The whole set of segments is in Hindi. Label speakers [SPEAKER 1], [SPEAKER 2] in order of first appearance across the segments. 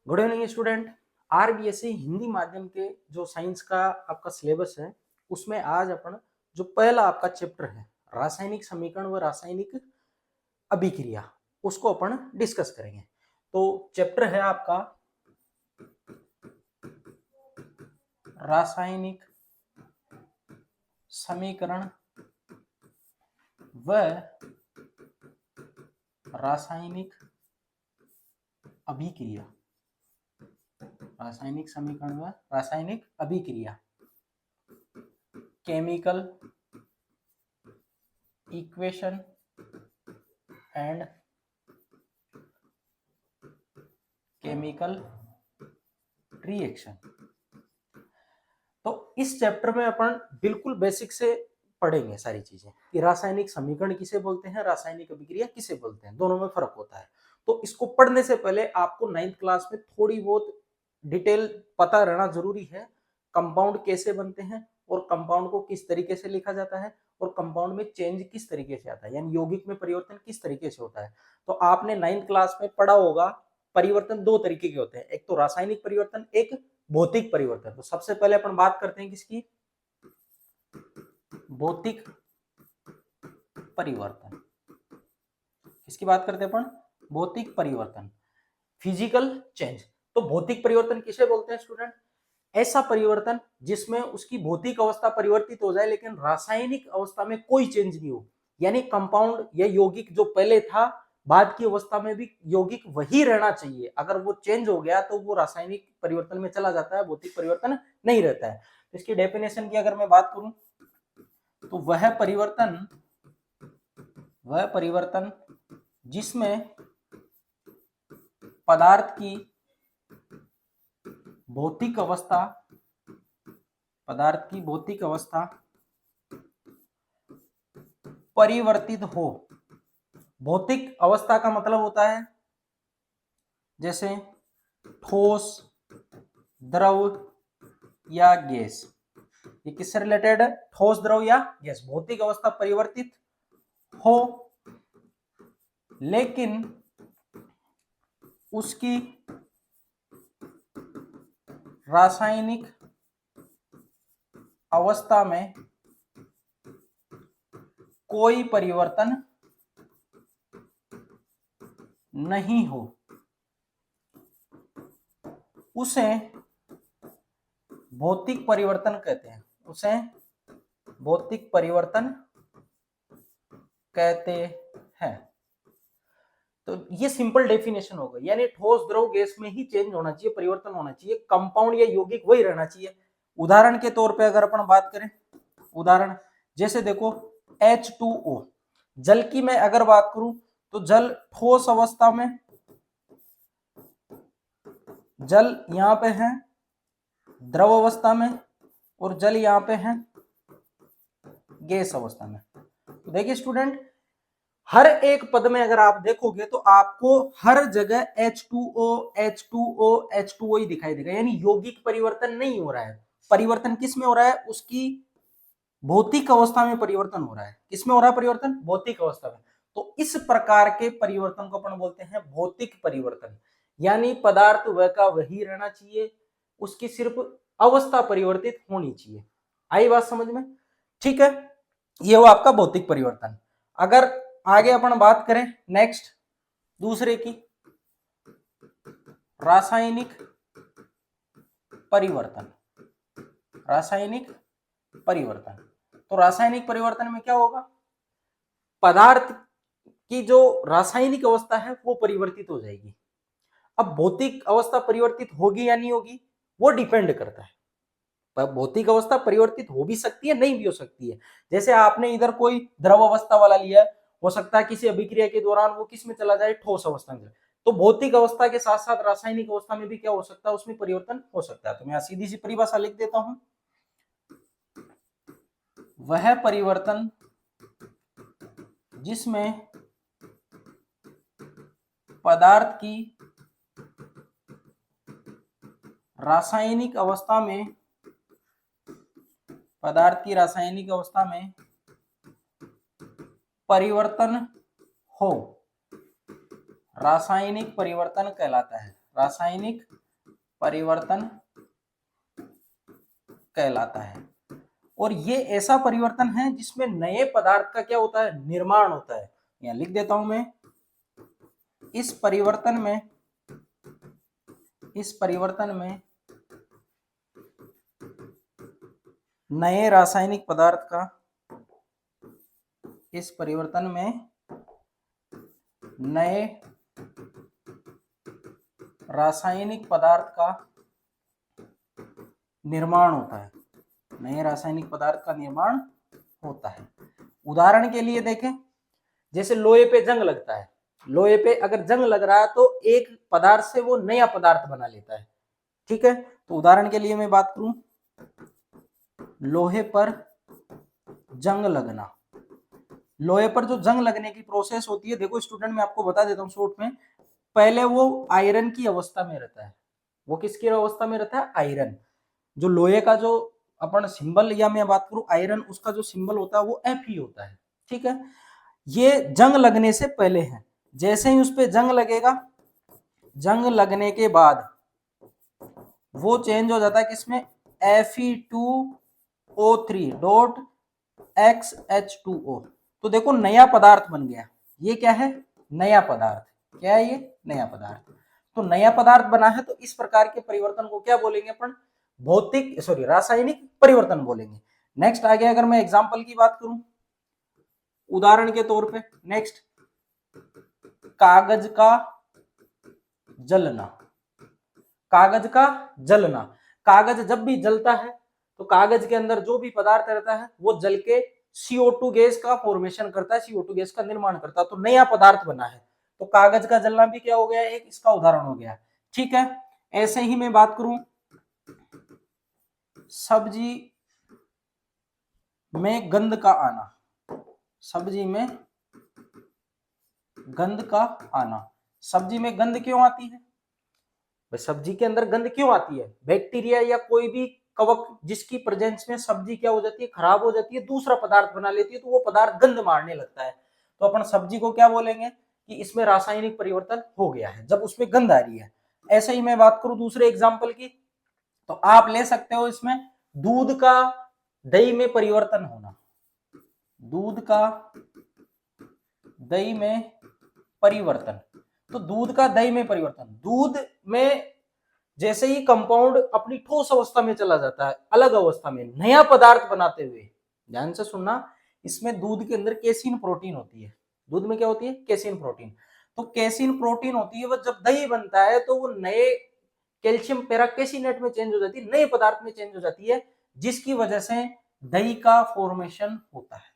[SPEAKER 1] Good evening student. RBSE Hindi माध्यम के जो साइंस का आपका सिलेबस है उसमें आज अपन जो पहला आपका चैप्टर है रासायनिक समीकरण व रासायनिक अभिक्रिया उसको अपन डिस्कस करेंगे। तो चैप्टर है आपका रासायनिक समीकरण व रासायनिक अभिक्रिया। रासायनिक समीकरण व रासायनिक अभिक्रिया, chemical equation and chemical reaction. तो इस चैप्टर में अपन बिल्कुल बेसिक से पढ़ेंगे सारी चीजें कि रासायनिक समीकरण किसे बोलते हैं, रासायनिक अभिक्रिया किसे बोलते हैं, दोनों में फर्क होता है। तो इसको पढ़ने से पहले आपको 9th क्लास में थोड़ी बहुत डिटेल पता रहना जरूरी है। कंपाउंड कैसे बनते हैं और कंपाउंड को किस तरीके से लिखा जाता है और कंपाउंड में चेंज किस तरीके से आता है, यानी यौगिक में परिवर्तन किस तरीके से होता है। तो आपने 9th क्लास में पढ़ा होगा परिवर्तन दो तरीके के होते हैं, एक तो रासायनिक परिवर्तन, एक भौतिक परिवर्तन। तो सबसे पहले अपन बात करते हैं किसकी, भौतिक परिवर्तन। किसकी बात करते हैं अपन, भौतिक परिवर्तन, फिजिकल चेंज। तो भौतिक परिवर्तन किसे बोलते हैं स्टूडेंट, ऐसा परिवर्तन जिसमें उसकी भौतिक अवस्था परिवर्तित हो जाए लेकिन रासायनिक अवस्था में कोई चेंज नहीं हो, यानी कंपाउंड या यौगिक जो पहले था बाद की अवस्था में भी यौगिक वही रहना चाहिए। अगर वो चेंज हो गया तो वो रासायनिक परिवर्तन में चला जाता है, भौतिक परिवर्तन नहीं रहता है। तो इसकी डेफिनेशन की अगर मैं बात करूं तो वह परिवर्तन जिसमें पदार्थ की भौतिक अवस्था परिवर्तित हो। भौतिक अवस्था का मतलब होता है जैसे ठोस, द्रव या गैस। ये किससे रिलेटेड है, ठोस, द्रव या गैस। भौतिक अवस्था परिवर्तित हो लेकिन उसकी रासायनिक अवस्था में कोई परिवर्तन नहीं हो, उसे भौतिक परिवर्तन कहते हैं। उसे भौतिक परिवर्तन कहते हैं। तो ये सिंपल डेफिनेशन हो गई, यानी ठोस, द्रव, गैस में ही चेंज होना चाहिए, परिवर्तन होना चाहिए, कंपाउंड या यौगिक वही रहना चाहिए। उदाहरण के तौर पे अगर अपन बात करें, उदाहरण जैसे देखो H2O, जल की मैं अगर बात करूं तो जल ठोस अवस्था में, जल यहां पे है द्रव अवस्था में और जल यहां पे है गैस अवस्था में। तो देखिए स्टूडेंट, हर एक पद में अगर आप देखोगे तो आपको हर जगह H2O H2O H2O ही दिखाई देगा, यानी यौगिक परिवर्तन नहीं हो रहा है। परिवर्तन किस में हो रहा है, उसकी भौतिक अवस्था में परिवर्तन हो रहा है। किसमें हो रहा है परिवर्तन, भौतिक अवस्था में। तो इस प्रकार के परिवर्तन को अपन बोलते हैं भौतिक परिवर्तन, यानी पदार्थ वह का वही रहना चाहिए, उसकी सिर्फ अवस्था परिवर्तित होनी चाहिए। आई बात समझ में, ठीक है। ये वो आपका भौतिक परिवर्तन। अगर आगे अपन बात करें नेक्स्ट दूसरे की, रासायनिक परिवर्तन। रासायनिक परिवर्तन, तो रासायनिक परिवर्तन में क्या होगा, पदार्थ की जो रासायनिक अवस्था है वो परिवर्तित हो जाएगी। अब भौतिक अवस्था परिवर्तित होगी या नहीं होगी वो डिपेंड करता है। भौतिक अवस्था परिवर्तित हो भी सकती है, नहीं भी हो सकती है। जैसे आपने इधर कोई द्रव अवस्था वाला लिया, हो सकता है किसी अभिक्रिया के दौरान वो किस में चला जाए, ठोस अवस्था में। तो भौतिक अवस्था के साथ साथ रासायनिक अवस्था में भी क्या हो सकता है, उसमें परिवर्तन हो सकता है। तो मैं सीधी सी परिभाषा लिख देता हूं, वह परिवर्तन जिसमें पदार्थ की रासायनिक अवस्था में, पदार्थ की रासायनिक अवस्था में परिवर्तन हो, रासायनिक परिवर्तन कहलाता है। रासायनिक परिवर्तन कहलाता है। और ये ऐसा परिवर्तन है जिसमें नए पदार्थ का क्या होता है, निर्माण होता है। यहां लिख देता हूं मैं, इस परिवर्तन में नए रासायनिक पदार्थ का, इस परिवर्तन में नए रासायनिक पदार्थ का निर्माण होता है, नए रासायनिक पदार्थ का निर्माण होता है। उदाहरण के लिए देखें, जैसे लोहे पे जंग लगता है, लोहे पे अगर जंग लग रहा है तो एक पदार्थ से वो नया पदार्थ बना लेता है, ठीक है। तो उदाहरण के लिए मैं बात करूं, लोहे पर जंग लगना, लोहे पर जो जंग लगने की प्रोसेस होती है, देखो स्टूडेंट मैं आपको बता देता हूं शॉर्ट में, पहले वो आयरन की अवस्था में रहता है। वो किसकी अवस्था में रहता है, आयरन। जो लोहे का जो अपन सिंबल, या मैं बात करूं आयरन, उसका जो सिंबल होता है वो Fe होता है, ठीक है। ये जंग लगने से पहले है। जैसे ही उस पे जंग लगेगा, जंग लगने के बाद वो चेंज हो जाता है किसमें, Fe2O3.XH2O। तो देखो नया पदार्थ बन गया। ये क्या है, नया पदार्थ। क्या है ये, नया पदार्थ। तो नया पदार्थ बना है, तो इस प्रकार के परिवर्तन को क्या बोलेंगे अपन, रासायनिक परिवर्तन बोलेंगे। नेक्स्ट आगे अगर मैं एग्जांपल की बात करूं, उदाहरण के तौर पे नेक्स्ट, कागज का जलना। कागज का जलना, कागज जब भी जलता है तो कागज के अंदर जो भी पदार्थ रहता है वो जल के CO2 गैस का फॉर्मेशन करता है, CO2 गैस का निर्माण करता है, तो नया पदार्थ बना है। तो कागज का जलना भी क्या हो गया, एक इसका उदाहरण हो गया, ठीक है। ऐसे ही मैं बात करूं, सब्जी में गंध का आना, सब्जी में गंध का आना। सब्जी में गंध क्यों आती है, सब्जी के अंदर गंध क्यों आती है, बैक्टीरिया या कोई भी कवक जिसकी प्रेजेंस में सब्जी क्या हो जाती है, खराब हो जाती है, दूसरा पदार्थ बना लेती है, तो वो पदार्थ गंध मारने लगता है। तो अपन सब्जी को क्या बोलेंगे कि इसमें रासायनिक परिवर्तन हो गया है, जब उसमें गंध आ रही है। ऐसे ही मैं बात करूं दूसरे एग्जाम्पल की, तो आप ले सकते हो इसमें, दूध का दही में परिवर्तन होना। दूध का दही में परिवर्तन, तो दूध का दही में परिवर्तन, दूध में जैसे ही कंपाउंड अपनी ठोस अवस्था में चला जाता है, अलग अवस्था में नया पदार्थ बनाते हुए, ध्यान से सुनना, इसमें दूध के अंदर केसिन प्रोटीन होती है। दूध में क्या होती है, केसिन प्रोटीन। तो केसिन प्रोटीन होती है, वो जब दही बनता है तो वो नए कैल्शियम पेराकेसिनेट में चेंज हो जाती है, नए पदार्थ में चेंज हो जाती है, जिसकी वजह से दही का फॉर्मेशन होता है,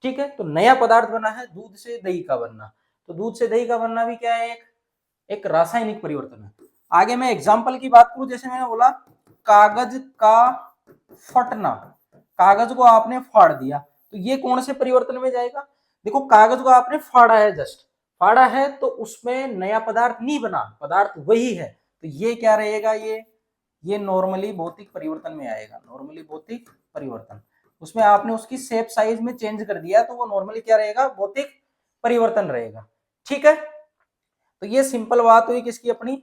[SPEAKER 1] ठीक है। तो नया पदार्थ बना है, दूध से दही का बनना। तो दूध से दही का बनना भी क्या है, एक रासायनिक परिवर्तन है। आगे मैं एग्जांपल की बात करूं, जैसे मैंने बोला कागज का फटना, कागज को आपने फाड़ दिया, तो ये कौन से परिवर्तन में जाएगा, देखो कागज को आपने फाड़ा है, जस्ट फाड़ा है, तो उसमें नया पदार्थ नहीं बना, पदार्थ वही है, तो ये क्या रहेगा, ये नॉर्मली भौतिक परिवर्तन में आएगा। नॉर्मली भौतिक परिवर्तन, उसमें आपने उसकी शेप साइज में चेंज कर दिया, तो वो नॉर्मली क्या रहेगा, भौतिक परिवर्तन रहेगा, ठीक है। तो ये सिंपल बात हुई किसकी, अपनी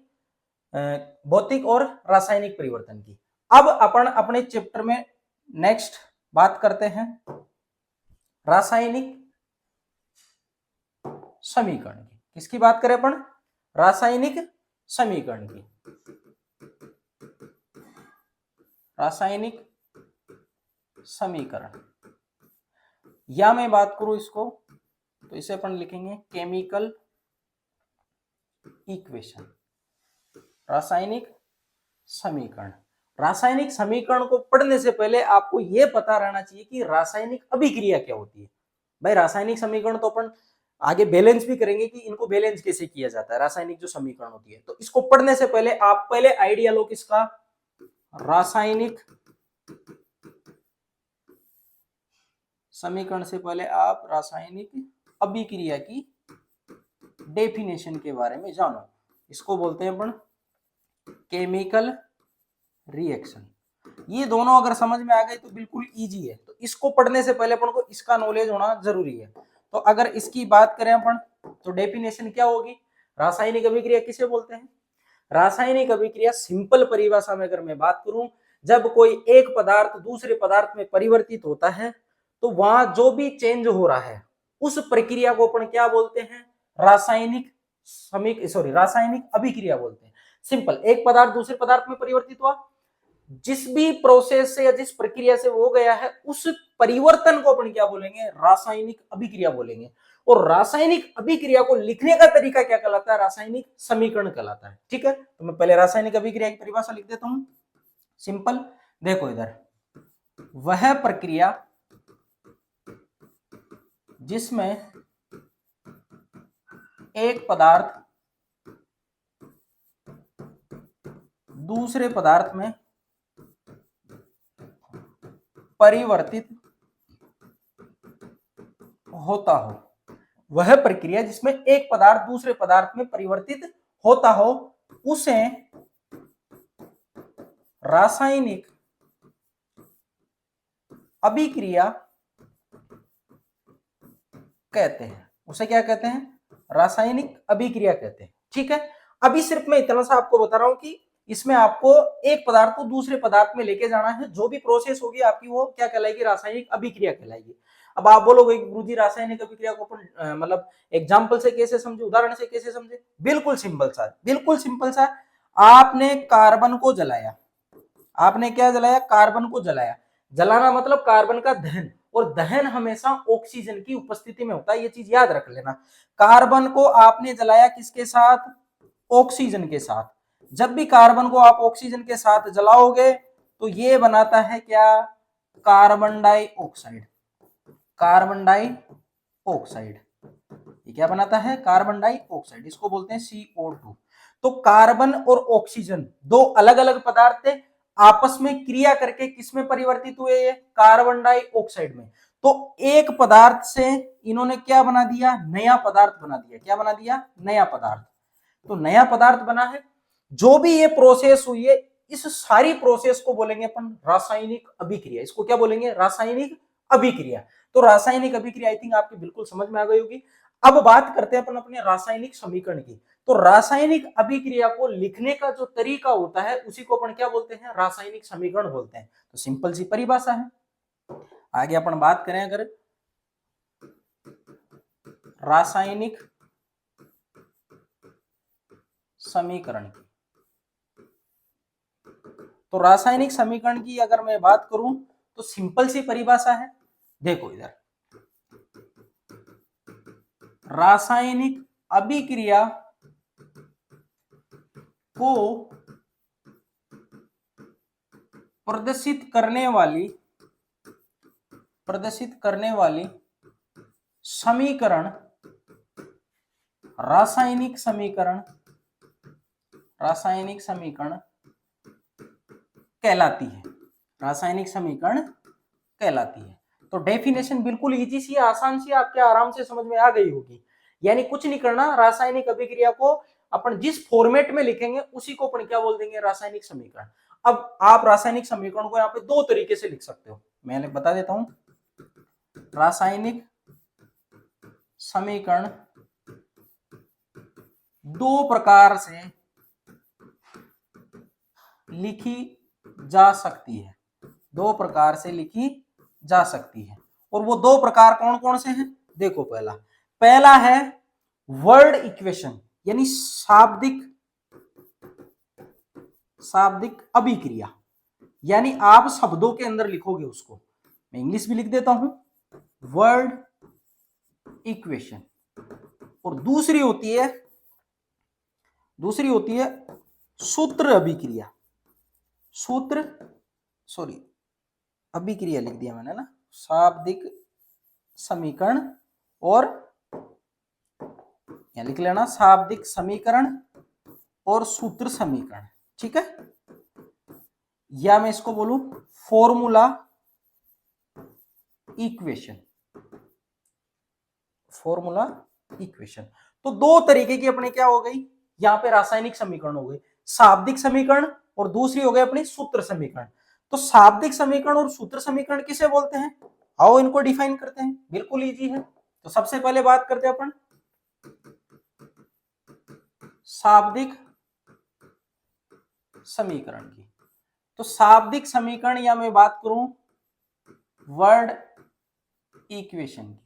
[SPEAKER 1] भौतिक और रासायनिक परिवर्तन की। अब अपन अपने चैप्टर में नेक्स्ट बात करते हैं रासायनिक समीकरण की। किसकी बात करें अपन, रासायनिक समीकरण की। रासायनिक समीकरण, या मैं बात करूं इसको, तो इसे अपन लिखेंगे केमिकल इक्वेशन। रासायनिक समीकरण, रासायनिक समीकरण को पढ़ने से पहले आपको यह पता रहना चाहिए कि रासायनिक अभिक्रिया क्या होती है। भाई रासायनिक समीकरण तो अपन आगे बैलेंस भी करेंगे कि इनको बैलेंस कैसे किया जाता है, रासायनिक जो समीकरण होती है। तो इसको पढ़ने से पहले आप पहले आइडिया लो किसका, रासायनिक समीकरण से पहले आप रासायनिक अभिक्रिया की डेफिनेशन के बारे में जानो। इसको बोलते हैं अपन केमिकल रिएक्शन। ये दोनों अगर समझ में आ गए तो बिल्कुल इजी है। तो इसको पढ़ने से पहले अपन को इसका नॉलेज होना जरूरी है। तो अगर इसकी बात करें अपन, तो डेफिनेशन क्या होगी, रासायनिक अभिक्रिया किसे बोलते हैं, रासायनिक अभिक्रिया सिंपल परिभाषा में अगर मैं बात करूं, जब कोई एक पदार्थ दूसरे पदार्थ में परिवर्तित होता है तो वहां जो भी चेंज हो रहा है उस प्रक्रिया को अपन क्या बोलते हैं, रासायनिक अभिक्रिया बोलते हैं। सिंपल, एक पदार्थ दूसरे पदार्थ में परिवर्तित हुआ, जिस भी प्रोसेस से या जिस प्रक्रिया से वो गया है उस परिवर्तन को अपन क्या बोलेंगे, रासायनिक अभिक्रिया बोलेंगे। और रासायनिक अभिक्रिया को लिखने का तरीका क्या कहलाता है, रासायनिक समीकरण कहलाता है। ठीक है, तो मैं पहले रासायनिक अभिक्रिया की परिभाषा लिख देता हूं। सिंपल, देखो इधर, वह प्रक्रिया जिसमें एक पदार्थ दूसरे पदार्थ में परिवर्तित होता हो, वह प्रक्रिया जिसमें एक पदार्थ दूसरे पदार्थ में परिवर्तित होता हो, उसे रासायनिक अभिक्रिया कहते हैं। उसे क्या कहते हैं, रासायनिक अभिक्रिया कहते हैं। ठीक है, अभी सिर्फ मैं इतना सा आपको बता रहा हूं कि इसमें आपको एक पदार्थ को दूसरे पदार्थ में लेके जाना है, जो भी प्रोसेस होगी आपकी वो क्या कहलाएगी, रासायनिक अभिक्रिया कहलाएगी। अब आप बोलोगे गुरुजी रासायनिक अभिक्रिया को अपन मतलब एग्जांपल से कैसे समझे, उदाहरण से कैसे समझे? बिल्कुल सिंपल सा। आपने कार्बन को जलाया, आपने क्या जलाया, कार्बन को जलाया। जलाना मतलब कार्बन का दहन, और दहन हमेशा ऑक्सीजन की उपस्थिति में होता है, ये चीज याद रख लेना। कार्बन को आपने जलाया किसके साथ, ऑक्सीजन के साथ। जब भी कार्बन को आप ऑक्सीजन के साथ जलाओगे तो ये बनाता है क्या, कार्बन डाइऑक्साइड। कार्बन डाइऑक्साइड ये क्या बनाता है, कार्बन डाइऑक्साइड, इसको बोलते हैं CO2। तो कार्बन और ऑक्सीजन दो अलग अलग पदार्थ थे, आपस में क्रिया करके किसमें परिवर्तित हुए, ये कार्बन डाइऑक्साइड में। तो एक पदार्थ से इन्होंने क्या बना दिया, नया पदार्थ बना दिया। क्या बना दिया, नया पदार्थ। तो नया पदार्थ बना है, जो भी ये प्रोसेस हुई है इस सारी प्रोसेस को बोलेंगे अपन रासायनिक अभिक्रिया। इसको क्या बोलेंगे, रासायनिक अभिक्रिया। तो रासायनिक अभिक्रिया आई थिंक आपकी बिल्कुल समझ में आ गई होगी। अब बात करते हैं अपन अपने रासायनिक समीकरण की। तो रासायनिक अभिक्रिया को लिखने का जो तरीका होता है उसी को अपन क्या बोलते हैं, रासायनिक समीकरण बोलते हैं। तो सिंपल सी परिभाषा है। आगे अपन बात करें अगर रासायनिक समीकरण की, तो रासायनिक समीकरण की अगर मैं बात करूं तो सिंपल सी परिभाषा है। देखो इधर, रासायनिक अभिक्रिया को प्रदर्शित करने वाली समीकरण रासायनिक समीकरण कहलाती है। रासायनिक समीकरण कहलाती है। तो डेफिनेशन बिल्कुल इजी सी, आसान सी, आपके आराम से समझ में आ गई होगी। यानी कुछ नहीं करना, रासायनिक अभिक्रिया को अपन जिस फॉर्मेट में लिखेंगे उसी को अपन क्या बोल देंगे, रासायनिक समीकरण। अब आप रासायनिक समीकरण को यहाँ पे दो तरीके से लिख सकते हो, मैंने बता देता हूं। रासायनिक समीकरण दो प्रकार से लिखी जा सकती है, दो प्रकार से लिखी जा सकती है। और वो दो प्रकार कौन कौन से हैं, देखो पहला है वर्ड इक्वेशन, यानी शाब्दिक अभिक्रिया, यानी आप शब्दों के अंदर लिखोगे उसको। मैं इंग्लिश भी लिख देता हूं, वर्ड इक्वेशन। और दूसरी होती है सूत्र अभिक्रिया। अभिक्रिया लिख दिया मैंने ना, शाब्दिक समीकरण, और यहां लिख लेना शाब्दिक समीकरण और सूत्र समीकरण। ठीक है, या मैं इसको बोलूं फॉर्मूला इक्वेशन। तो दो तरीके की अपने क्या हो गई, यहां पे रासायनिक समीकरण हो गई, शाब्दिक समीकरण, और दूसरी हो गई अपनी सूत्र समीकरण। तो शाब्दिक समीकरण और सूत्र समीकरण किसे बोलते हैं, आओ इनको डिफाइन करते हैं, बिल्कुल इजी है। तो सबसे पहले बात करते हैं अपन शाब्दिक समीकरण की। तो शाब्दिक समीकरण या मैं बात करूं वर्ड इक्वेशन की,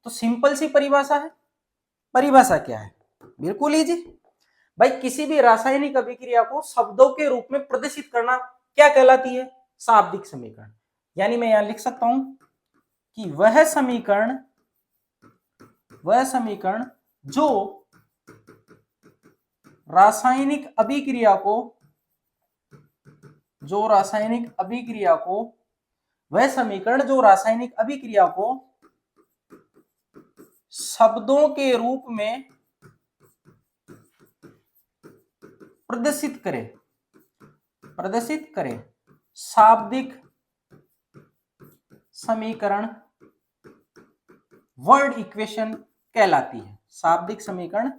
[SPEAKER 1] तो सिंपल सी परिभाषा है। परिभाषा क्या है? बिल्कुल इजी भाई, किसी भी रासायनिक अभिक्रिया को शब्दों के रूप में प्रदर्शित करना क्या कहलाती है? शाब्दिक समीकरण। यानी मैं यहां लिख सकता हूं कि वह समीकरण जो रासायनिक अभिक्रिया को वह समीकरण जो रासायनिक अभिक्रिया को शब्दों के रूप में प्रदर्शित करे शाब्दिक समीकरण वर्ड इक्वेशन कहलाती है। शाब्दिक समीकरण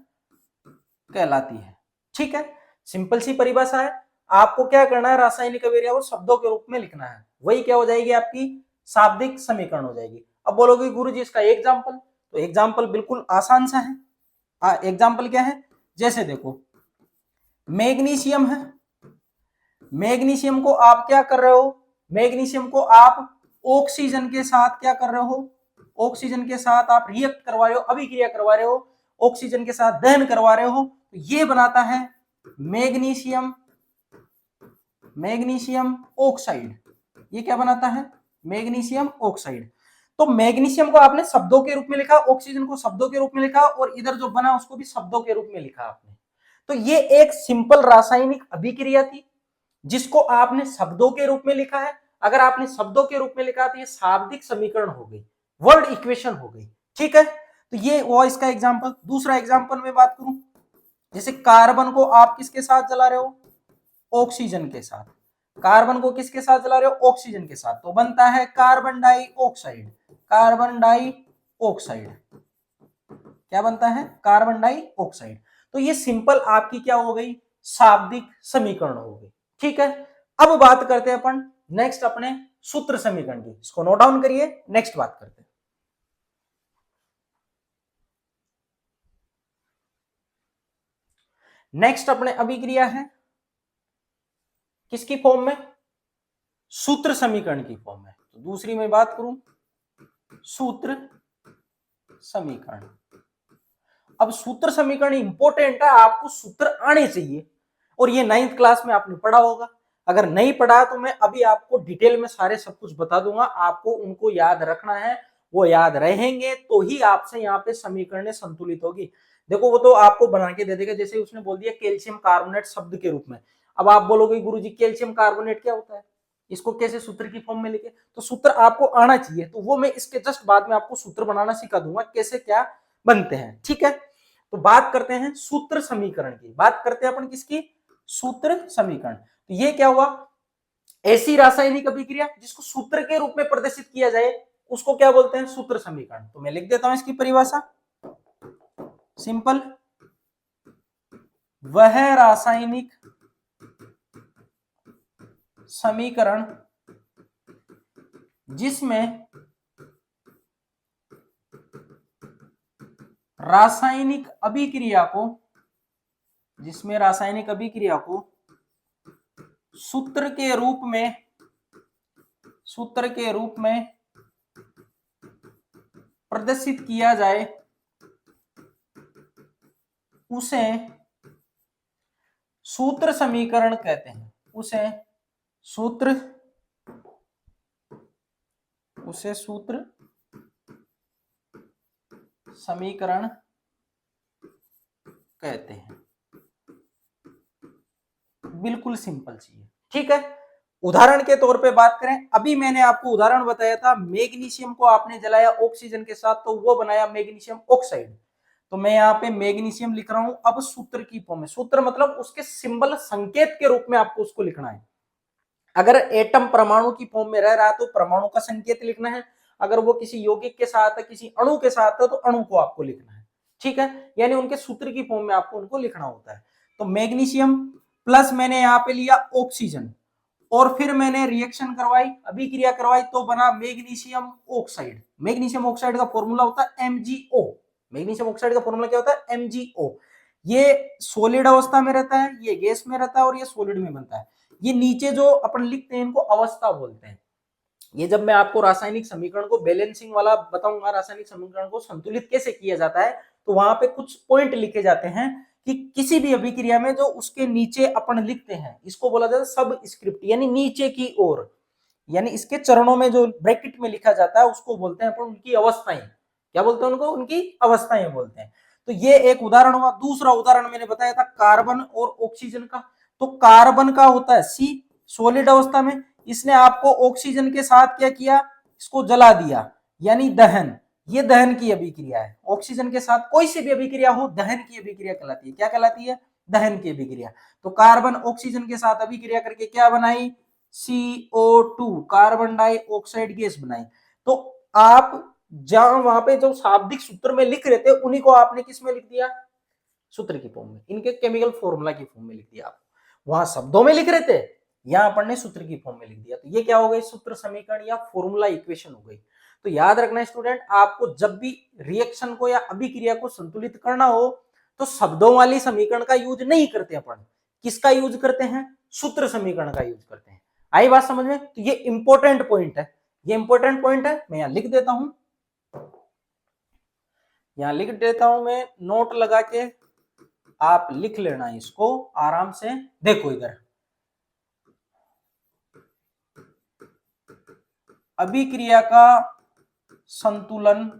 [SPEAKER 1] कहलाती है। ठीक है, सिंपल सी परिभाषा है। आपको क्या करना है? रासायनिक अभिक्रिया को शब्दों के रूप में लिखना है, वही क्या हो जाएगी? आपकी शाब्दिक समीकरण हो जाएगी। अब बोलोगे गुरुजी इसका एग्जाम्पल, तो एग्जाम्पल बिल्कुल आसान सा है। एग्जाम्पल क्या है? जैसे देखो मैग्नीशियम है, मैग्नीशियम को आप क्या कर रहे हो? मैग्नीशियम को आप ऑक्सीजन के साथ क्या कर रहे हो? ऑक्सीजन के साथ आप रिएक्ट करवा रहे हो, अभिक्रिया करवा रहे हो, ऑक्सीजन के साथ दहन करवा रहे हो, तो ये बनाता है मैग्नीशियम ऑक्साइड। ये क्या बनाता है? Magnesium oxide. तो मैग्नीशियम को आपने शब्दों के रूप में लिखा, ऑक्सीजन को शब्दों के रूप में लिखा, और इधर जो बना उसको भी शब्दों के रूप में लिखा आपने। तो ये एक सिंपल रासायनिक अभिक्रिया थी जिसको आपने शब्दों के रूप में लिखा है। अगर आपने शब्दों के रूप में लिखा तो ये शाब्दिक समीकरण हो गई, वर्ड इक्वेशन हो गई। ठीक है, तो ये वो इसका एग्जांपल। दूसरा एग्जांपल में बात करूं, जैसे कार्बन को आप किसके साथ जला रहे हो? ऑक्सीजन के साथ। कार्बन को किसके साथ जला रहे हो? ऑक्सीजन के साथ, तो बनता है कार्बन डाइऑक्साइड। कार्बन डाइऑक्साइड क्या बनता है? Carbon dioxide. तो ये सिंपल आपकी क्या हो गई? शाब्दिक समीकरण हो गई। ठीक है, अब बात करते हैं अपन नेक्स्ट अपने सूत्र समीकरण की। इसको नोट डाउन करिए, नेक्स्ट बात करते हैं। नेक्स्ट अपने अभिक्रिया है किसकी फॉर्म में? सूत्र समीकरण की फॉर्म में। तो दूसरी में बात करूं सूत्र समीकरण। अब सूत्र समीकरण इंपॉर्टेंट है, आपको सूत्र आने चाहिए, और ये 9th क्लास में आपने पढ़ा होगा। अगर नहीं पढ़ा तो मैं अभी आपको डिटेल में सारे सब कुछ बता दूंगा, आपको उनको याद रखना है। वो याद रहेंगे तो ही आपसे यहाँ पे समीकरण संतुलित होगी। देखो वो तो आपको बना के दे देगा, जैसे उसने बोल दिया कैल्शियम कार्बोनेट शब्द के रूप में। अब आप बोलोगे गुरुजी कैल्शियम कार्बोनेट क्या होता है, इसको कैसे सूत्र की फॉर्म में लिखे? तो सूत्र आपको आना चाहिए, तो वो मैं इसके जस्ट बाद में आपको सूत्र बनाना सिखा दूंगा, कैसे क्या बनते हैं। ठीक है, तो बात करते हैं सूत्र समीकरण की। बात करते हैं अपन किसकी? सूत्र समीकरण। तो ये क्या हुआ? ऐसी रासायनिक अभिक्रिया जिसको सूत्र के रूप में प्रदर्शित किया जाए उसको क्या बोलते हैं? सूत्र समीकरण। तो मैं लिख देता हूं इसकी परिभाषा, सिंपल। वह रासायनिक समीकरण जिसमें रासायनिक अभिक्रिया को सूत्र के रूप में प्रदर्शित किया जाए उसे सूत्र समीकरण कहते हैं। उसे सूत्र समीकरण कहते हैं। बिल्कुल सिंपल चीज है। ठीक है, उदाहरण के तौर पे बात करें, अभी मैंने आपको उदाहरण बताया था, मैग्नीशियम को आपने जलाया ऑक्सीजन के साथ तो वो बनाया मैग्नीशियम ऑक्साइड। तो मैं यहाँ पे मैग्नीशियम लिख रहा हूं। अब सूत्र की फॉर्म में, सूत्र मतलब उसके सिंबल संकेत के रूप में आपको उसको लिखना है। अगर एटम परमाणु की फॉर्म में रह रहा है तो परमाणु का संकेत लिखना है, अगर वो किसी यौगिक के साथ है, किसी अणु के साथ है, तो अणु को आपको लिखना है। ठीक है, यानी उनके सूत्र की फॉर्म में आपको उनको लिखना होता है। तो मैग्नीशियम प्लस मैंने यहाँ पे लिया ऑक्सीजन, और फिर मैंने रिएक्शन करवाई, अभिक्रिया करवाई, तो बना मैग्नीशियम ऑक्साइड। मैग्नीशियम ऑक्साइड का फॉर्मूला होता है MgO। मैग्नीशियम ऑक्साइड का फॉर्मूला क्या होता है? MgO। ये सॉलिड अवस्था में रहता है, ये गैस में रहता है और ये सॉलिड में बनता है। ये नीचे जो अपन लिखते हैं इनको अवस्था बोलते हैं। ये जब मैं आपको रासायनिक समीकरण को बैलेंसिंग वाला बताऊंगा, रासायनिक समीकरण को संतुलित कैसे किया जाता है, तो वहां पे कुछ पॉइंट लिखे जाते हैं कि किसी भी अभिक्रिया में जो उसके नीचे अपन लिखते हैं इसको बोला जाता है सब स्क्रिप्ट, यानी नीचे की ओर, यानी इसके चरणों में जो ब्रैकेट में लिखा जाता है उसको बोलते हैं अपन उनकी अवस्थाएं। क्या बोलते हैं उनको? उनकी अवस्थाएं बोलते हैं। तो ये एक उदाहरण हुआ। दूसरा उदाहरण मैंने बताया था कार्बन और ऑक्सीजन का। तो कार्बन का होता है सी, सॉलिड अवस्था में, इसने आपको ऑक्सीजन के साथ क्या किया, इसको जला दिया, यानी दहन। ये दहन की अभिक्रिया है। ऑक्सीजन के साथ कोई सी भी अभिक्रिया हो दहन की अभिक्रिया कहलाती है। क्या कहलाती है? दहन की अभिक्रिया। तो कार्बन ऑक्सीजन के साथ अभिक्रिया करके क्या बनाई? CO2, कार्बन डाइऑक्साइड गैस बनाई। तो आप जहां वहां पे जो शाब्दिक सूत्र में लिख रहे थे उन्हीं को आपने किस में लिख दिया? सूत्र की फॉर्म में, इनके केमिकल फॉर्मूला की फॉर्म में लिख दिया। आप वहां शब्दों में लिख रहे थे, यहां अपन ने सूत्र की फॉर्म में लिख दिया। तो ये क्या हो गई? सूत्र समीकरण या फॉर्मूला इक्वेशन हो गई। तो याद रखना स्टूडेंट, आपको जब भी रिएक्शन को या अभिक्रिया को संतुलित करना हो तो शब्दों वाली समीकरण का यूज नहीं करते अपन। किसका यूज करते हैं? सूत्र समीकरण का यूज करते हैं। आई बात समझ में? तो ये इंपॉर्टेंट पॉइंट है, ये इंपॉर्टेंट पॉइंट है। मैं यहां लिख देता हूं, यहां लिख देता हूं मैं, नोट लगा के आप लिख लेना इसको आराम से। देखो इधर, अभिक्रिया का संतुलन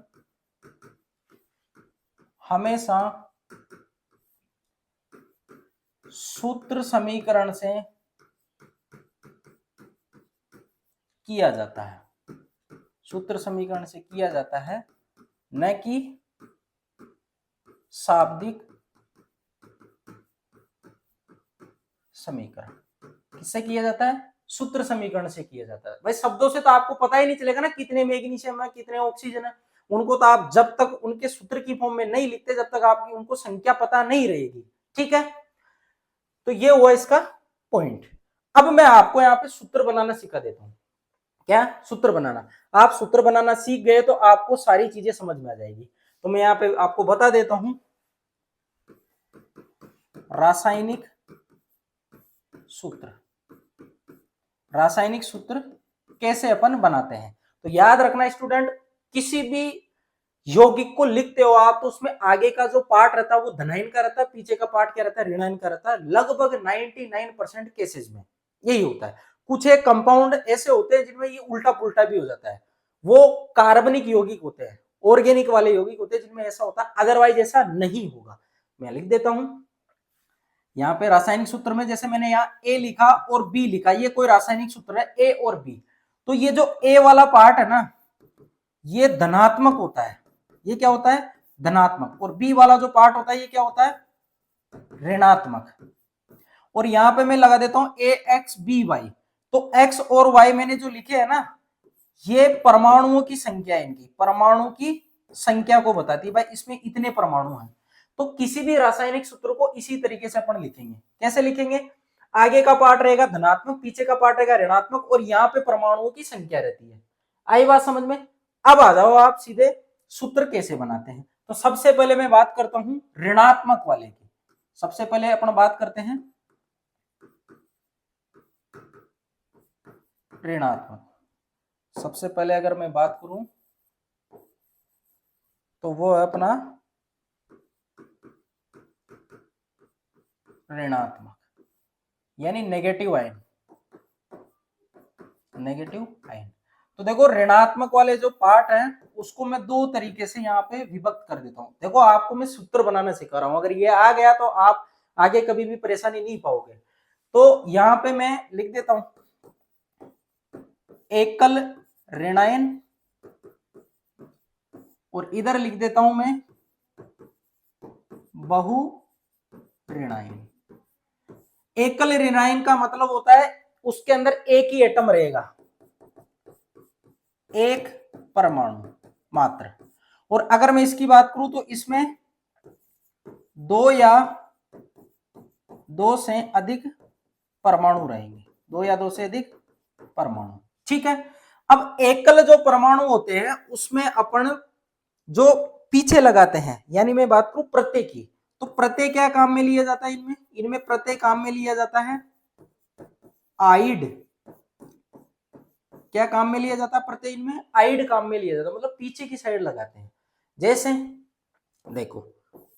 [SPEAKER 1] हमेशा सूत्र समीकरण से किया जाता है, सूत्र समीकरण से किया जाता है, न कि शाब्दिक समीकरण। किससे किया जाता है? सूत्र समीकरण से किया जाता है। भाई शब्दों से तो आपको पता ही नहीं चलेगा ना कितने मैग्नीशियम है, कितने ऑक्सीजन है। उनको तो आप जब तक उनके सूत्र की फॉर्म में नहीं लिखते, जब तक आपकी उनको संख्या पता नहीं रहेगी। ठीक है, तो ये हुआ इसका पॉइंट। अब मैं आपको यहाँ पे सूत्र बनाना सिखा देता हूं। क्या? सूत्र बनाना। आप सूत्र बनाना सीख गए तो आपको सारी चीजें समझ में आ जाएगी। तो मैं यहाँ पे आपको बता देता हूं, रासायनिक सूत्र, रासायनिक सूत्र कैसे अपन बनाते हैं। तो याद रखना स्टूडेंट, किसी भी यौगिक को लिखते हो आप तो उसमें आगे का जो पार्ट रहता है वो धनायन का रहता है, पीछे का पार्ट क्या रहता है? ऋणायन का रहता है। लगभग 99% केसेस में यही होता है। कुछ एक कंपाउंड ऐसे होते हैं जिनमें ये उल्टा पुल्टा भी हो जाता है, वो कार्बनिक यौगिक होते हैं, ऑर्गेनिक वाले यौगिक होते हैं जिनमें ऐसा होता है, अदरवाइज ऐसा नहीं होगा। मैं लिख देता हूं यहाँ पे रासायनिक सूत्र में, जैसे मैंने यहाँ ए लिखा और बी लिखा, ये कोई रासायनिक सूत्र है ए और बी। तो ये जो ए वाला पार्ट है ना, ये धनात्मक होता है। ये क्या होता है? धनात्मक। और बी वाला जो पार्ट होता है ये क्या होता है? ऋणात्मक। और यहां पे मैं लगा देता हूं ए एक्स बी वाई। तो एक्स और वाई मैंने जो लिखे है ना, ये परमाणुओं की संख्या है, इनकी परमाणु की संख्या को बताती है। भाई इसमें इतने परमाणु हैं। तो किसी भी रासायनिक सूत्र को इसी तरीके से अपन लिखेंगे। कैसे लिखेंगे? आगे का पार्ट रहेगा धनात्मक, पीछे का पार्ट रहेगा ऋणात्मक, और यहाँ पे परमाणुओं की संख्या रहती है। आई बात समझ में? अब आ जाओ आप सीधे सूत्र कैसे बनाते हैं। तो सबसे पहले मैं बात करता हूं ऋणात्मक वाले की। सबसे पहले अपन बात करते हैं ऋणात्मक। सबसे पहले अगर मैं बात करूं तो वो है अपना ऋणात्मक, यानी नेगेटिव आयन, नेगेटिव आयन। तो देखो ऋणात्मक वाले जो पार्ट है उसको मैं दो तरीके से यहाँ पे विभक्त कर देता हूं। देखो आपको मैं सूत्र बनाना सिखा रहा हूं, अगर ये आ गया तो आप आगे कभी भी परेशानी नहीं पाओगे। तो यहाँ पे मैं लिख देता हूं एकल ऋणायन, और इधर लिख देता हूं मैं बहु ऋणायन। एकल ऋणायन का मतलब होता है उसके अंदर एक ही एटम रहेगा, एक परमाणु मात्र। और अगर मैं इसकी बात करूं तो इसमें दो या दो से अधिक परमाणु रहेंगे, दो या दो से अधिक परमाणु। ठीक है। अब एकल जो परमाणु होते हैं उसमें अपन जो पीछे लगाते हैं, यानी मैं बात करूं प्रत्यय की, तो प्रत्यय क्या काम में लिया जाता है इनमें? इनमें प्रत्यय काम में लिया जाता है आइड। क्या काम में लिया जाता है प्रत्यय? इनमें आइड काम में लिया जाता है, मतलब पीछे की साइड लगाते हैं। जैसे देखो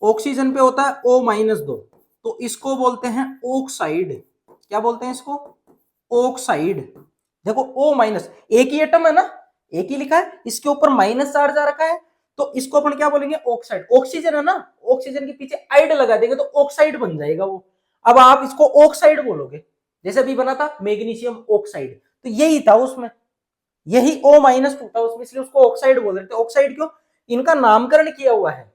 [SPEAKER 1] ऑक्सीजन पे होता है O-2, तो इसको बोलते हैं ऑक्साइड। क्या बोलते हैं इसको? ऑक्साइड। देखो O-, एक ही एटम है ना, एक ही लिखा है, इसके ऊपर माइनस चार्ज आ रखा है, तो इसको अपन क्या बोलेंगे? ऑक्साइड। ऑक्सीजन है ना, ऑक्सीजन के पीछे आइड लगा देंगे तो ऑक्साइड बन जाएगा वो। अब आप इसको ऑक्साइड बोलोगे, जैसे अभी बना था मैग्नीशियम ऑक्साइड, तो यही था उसमें, यही O-2 था उसमें, इसलिए उसको ऑक्साइड बोल रहे थे। ऑक्साइड क्यों? इनका नामकरण किया हुआ है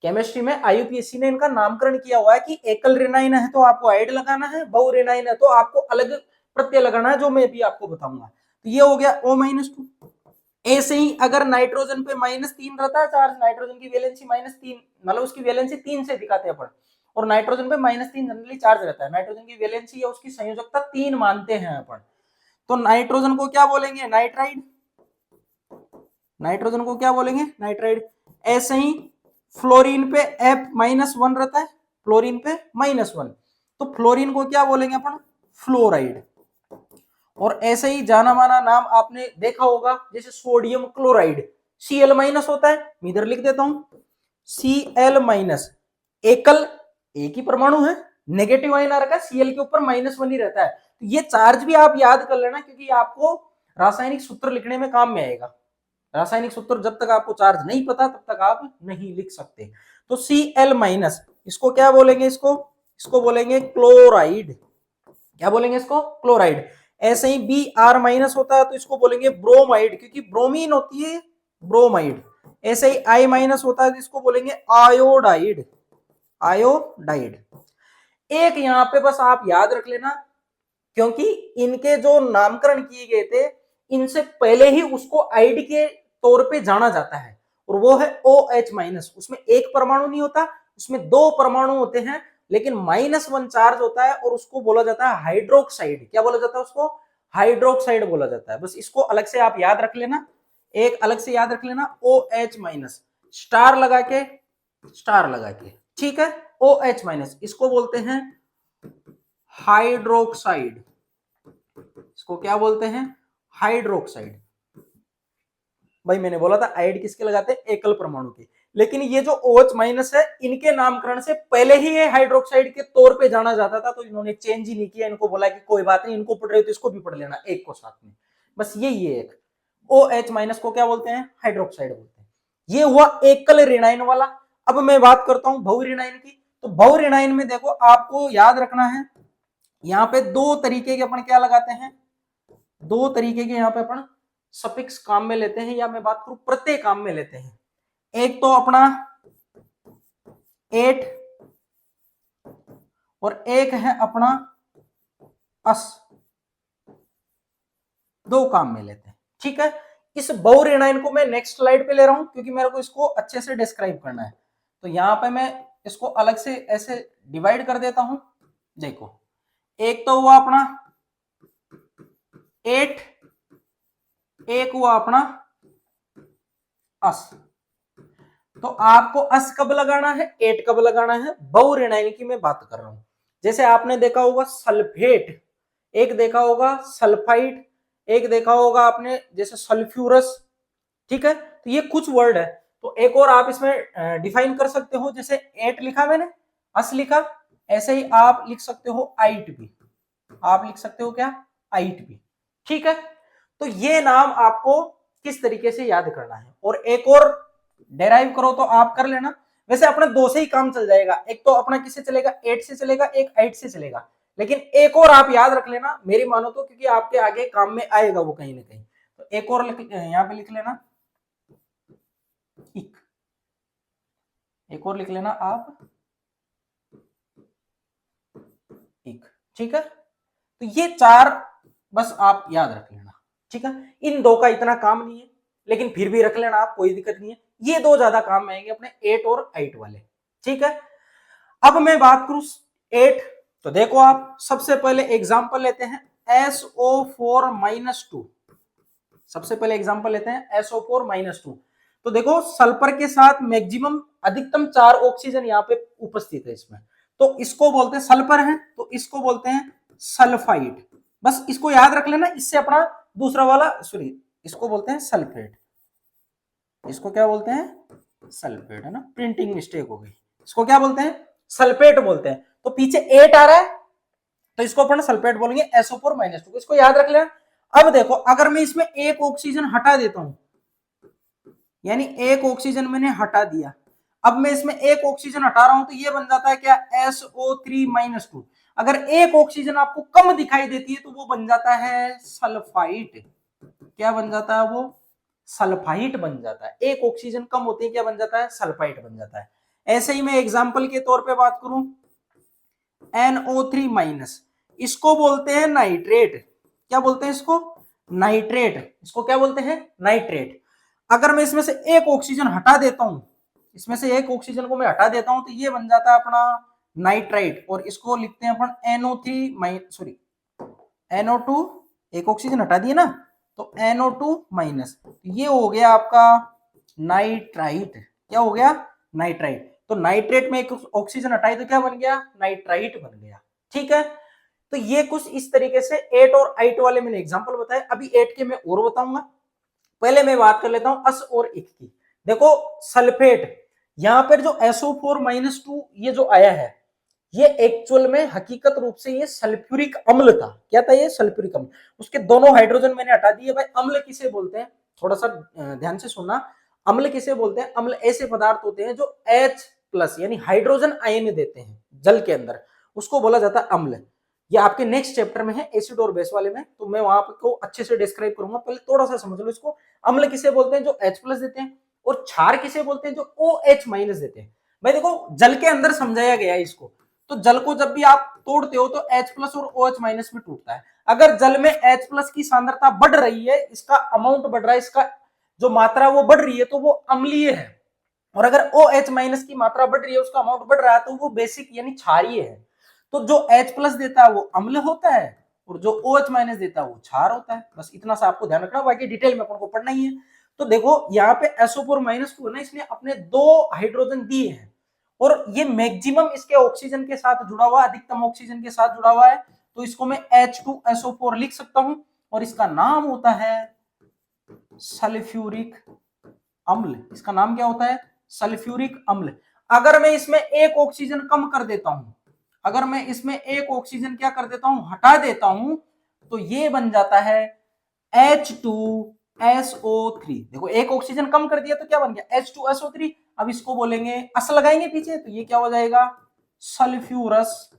[SPEAKER 1] केमिस्ट्री में, IUPAC ने इनका नामकरण किया हुआ है कि एकल ऋणाइन है तो आपको आइड लगाना है, बहु ऋणाइन है तो आपको अलग प्रत्यय लगाना है, जो मैं भी आपको बताऊंगा। तो ये हो गया O-2। ऐसे ही अगर नाइट्रोजन पे -3 रहता है चार्ज, नाइट्रोजन की वैलेंसी -3, मतलब उसकी वैलेंसी 3 से दिखाते हैं अपन, और नाइट्रोजन पे -3 जनरली चार्ज रहता है, नाइट्रोजन की वैलेंसी या उसकी संयोजकता 3 मानते हैं अपन, तो नाइट्रोजन को क्या बोलेंगे? नाइट्राइड। नाइट्रोजन को क्या बोलेंगे? नाइट्राइड। ऐसे ही फ्लोरीन पे F-1 रहता है, फ्लोरीन पे -1, तो फ्लोरीन को क्या बोलेंगे अपन? फ्लोराइड। और ऐसे ही जाना माना नाम आपने देखा होगा, जैसे सोडियम क्लोराइड, Cl- होता है, मैं इधर लिख देता हूं Cl-, एकल, एक ही परमाणु है, नेगेटिव आयन आ रखा है, Cl के ऊपर -1 ही रहता है। तो ये चार्ज भी आप याद कर लेना, क्योंकि आपको रासायनिक सूत्र लिखने में काम में आएगा। रासायनिक सूत्र जब तक आपको चार्ज नहीं पता तब तक आप नहीं लिख सकते। तो Cl-, इसको क्या बोलेंगे? इसको बोलेंगे क्लोराइड। क्या बोलेंगे इसको? क्लोराइड। ऐसे ही Br- होता है तो इसको बोलेंगे ब्रोमाइड, क्योंकि ब्रोमीन होती है ब्रोमाइड। ऐसे ही I- होता है तो इसको बोलेंगे आयोडाइड। आयोडाइड। एक यहां पे बस आप याद रख लेना, क्योंकि इनके जो नामकरण किए गए थे, इनसे पहले ही उसको आइड के तौर पे जाना जाता है, और वो है OH-। उसमें एक परमाणु नहीं होता, उसमें 2 परमाणु होते हैं, लेकिन -1 चार्ज होता है, और उसको बोला जाता है हाइड्रोक्साइड। क्या बोला जाता है उसको? हाइड्रोक्साइड बोला जाता है। बस इसको अलग से आप याद रख लेना, एक अलग से याद रख लेना, OH-, स्टार लगा के, स्टार लगा के, ठीक है। OH-, इसको बोलते हैं हाइड्रोक्साइड। इसको क्या बोलते हैं? हाइड्रोक्साइड। भाई मैंने बोला था आइड किसके लगाते हैं? एकल परमाणु के। लेकिन ये जो OH- है, इनके नामकरण से पहले ही ये हाइड्रोक्साइड के तौर पे जाना जाता था, तो इन्होंने चेंज ही नहीं किया। इनको बोला कि कोई बात नहीं, इनको पढ़ रहे हो तो इसको भी पढ़ लेना एक को साथ में, बस यही है। एक OH- को क्या बोलते हैं? हाइड्रोक्साइड बोलते हैं। ये हुआ एकल ऋणाइन वाला। अब मैं बात करता हूं बहु ऋणाइन की। तो बहु ऋणाइन में देखो, आपको याद रखना है, यहाँ पे 2 तरीके के अपन क्या लगाते हैं? 2 तरीके के यहाँ पे अपन सफिक्स काम में लेते हैं, या मैं बात करूं प्रत्यय काम में लेते हैं। एक तो अपना एट, और एक है अपना अस, 2 काम में लेते हैं, ठीक है। इस बहु ऋणाइन को मैं नेक्स्ट स्लाइड पे ले रहा हूं, क्योंकि मेरे को इसको अच्छे से डिस्क्राइब करना है। तो यहां पे मैं इसको अलग से ऐसे डिवाइड कर देता हूं। देखो, एक तो हुआ अपना 8, एक हुआ अपना अस। तो आपको अस कब लगाना है, 8 कब लगाना है? बहु ऋणाइन की मैं बात कर रहा हूं। जैसे आपने देखा होगा सल्फेट, एक देखा होगा सल्फाइड, एक देखा होगा आपने जैसे सल्फ्यूरस, ठीक है। तो ये कुछ वर्ड है। तो एक और आप इसमें डिफाइन कर सकते हो, जैसे 8 लिखा मैंने, अस लिखा, ऐसे ही आप लिख सकते हो आइट भी। आप लिख सकते हो क्या? आइट भी, ठीक है। तो ये नाम आपको किस तरीके से याद करना है, और एक और डेराइव करो तो आप कर लेना। वैसे अपना 2 से ही काम चल जाएगा, एक तो अपना किससे चलेगा? 8 से चलेगा, एक 8 से चलेगा। लेकिन एक और आप याद रख लेना, मेरी मानो तो, क्योंकि आपके आगे काम में आएगा वो कहीं ना कहीं। तो एक और यहां पे लिख लेना, इक। एक और लिख लेना आप, इक, ठीक है। तो ये 4 बस आप याद रख लेना, ठीक है। इन 2 का इतना काम नहीं है, लेकिन फिर भी रख लेना आप, कोई दिक्कत नहीं है। ये 2 ज्यादा काम में आएंगे अपने 8 और 8 वाले, ठीक है। अब मैं बात करूं 8, तो देखो आप सबसे पहले एग्जांपल लेते हैं SO4-2। सबसे पहले एग्जांपल लेते हैं SO4-2। तो देखो सल्फर के साथ मैक्सिमम अधिकतम 4 ऑक्सीजन यहाँ पे उपस्थित है इसमें, तो इसको बोलते हैं सल्फर है, तो इसको बोलते हैं सल्फाइड। बस इसको याद रख लेना, इससे अपना दूसरा वाला सॉरी इसको बोलते हैं सल्फेट, इसको क्या बोलते हैं सल्फेट, है ना, प्रिंटिंग मिस्टेक हो गई। इसको क्या बोलते हैं सल्फेट बोलते हैं। तो पीछे 8 आ रहा है तो इसको अपन सल्फेट बोलेंगे SO4-2, इसको याद रख लेना। अब देखो अगर मैं इसमें एक ऑक्सीजन हटा देता हूं, यानी एक ऑक्सीजन मैंने हटा दिया, अब मैं इसमें एक ऑक्सीजन हटा रहा हूं तो ये बन जाता है क्या SO3-2। अगर एक ऑक्सीजन आपको कम दिखाई देती है तो वो बन जाता है सल्फाइट। क्या बन जाता है वो सल्फाइट बन जाता है। एक ऑक्सीजन कम होती है क्या बन जाता है सल्फाइट बन जाता है। ऐसे ही मैं एग्जांपल के तौर पे बात करूं NO3-, इसको बोलते हैं नाइट्रेट। क्या बोलते हैं इसको नाइट्रेट, इसको क्या बोलते हैं नाइट्रेट। अगर मैं इसमें से एक ऑक्सीजन हटा देता हूं, इसमें से एक ऑक्सीजन को मैं हटा देता हूं तो ये बन जाता है अपना नाइट्राइट, और इसको लिखते हैं अपन NO2, एक ऑक्सीजन हटा दिए ना तो NO2-, ये हो गया आपका नाइट्राइट। क्या हो गया नाइट्राइट। तो नाइट्रेट में एक ऑक्सीजन हटाई तो क्या बन गया नाइट्राइट बन गया। ठीक है, तो ये कुछ इस तरीके से 8 और 8 वाले मैंने एग्जांपल बताए। अभी 8 के मैं और बताऊंगा, पहले मैं बात कर लेता हूं अस और इक की। देखो सल्फेट, यहां पर जो SO4-2 ये जो आया है ये एक्चुअल में हकीकत रूप से ये सल्फ्यूरिक अम्ल था। क्या था ये सल्फ्यूरिक अम्ल। उसके दोनों हाइड्रोजन मैंने हटा दिए। भाई अम्ल किसे बोलते हैं, थोड़ा सा ध्यान से सुनना, अम्ल किसे बोलते हैं। अम्ल ऐसे पदार्थ होते हैं जो H+ यानी हाइड्रोजन आयन देते हैं जल के अंदर, उसको बोला जाता है अम्ल। ये आपके नेक्स्ट चैप्टर में है एसिड और बेस वाले में, तो मैं वहां को अच्छे से डिस्क्राइब करूंगा, पहले थोड़ा सा समझ लो इसको। अम्ल किसे बोलते हैं जो H+ देते हैं, और क्षार किसे बोलते हैं जो OH- देते हैं। भाई देखो जल के अंदर समझाया गया है इसको, तो जल को जब भी आप तोड़ते हो तो H+ और OH- में टूटता है। अगर जल में H+ की सांद्रता बढ़ रही है, इसका अमाउंट बढ़ रहा है, इसका जो मात्रा वो बढ़ रही है तो वो अम्लीय है, और अगर OH- की मात्रा बढ़ रही है, उसका अमाउंट बढ़ रहा है तो वो बेसिक यानी क्षारीय है। तो जो H+ देता है वो अम्ल होता है, और जो OH- देता है वो क्षार होता है। बस इतना सा आपको ध्यान रखना, बाकी डिटेल में अपन को पढ़ना ही है। तो देखो यहाँ पे SO4-2 है ना, इसने अपने 2 हाइड्रोजन दिए हैं, और ये मैक्सिमम इसके ऑक्सीजन के साथ जुड़ा हुआ, अधिकतम ऑक्सीजन के साथ जुड़ा हुआ है, तो इसको मैं H2SO4 लिख सकता हूं, और इसका नाम होता है सल्फ्यूरिक अम्ल। इसका नाम क्या होता है सल्फ्यूरिक अम्ल। अगर मैं इसमें एक ऑक्सीजन कम कर देता हूं, अगर मैं इसमें एक ऑक्सीजन क्या कर देता हूं हटा देता हूं, तो ये बन जाता है H2SO3। देखो एक ऑक्सीजन कम कर दिया तो क्या बन गया H2SO3। अब इसको बोलेंगे अस लगाएंगे पीछे, तो ये क्या हो जाएगा सल्फ्यूरस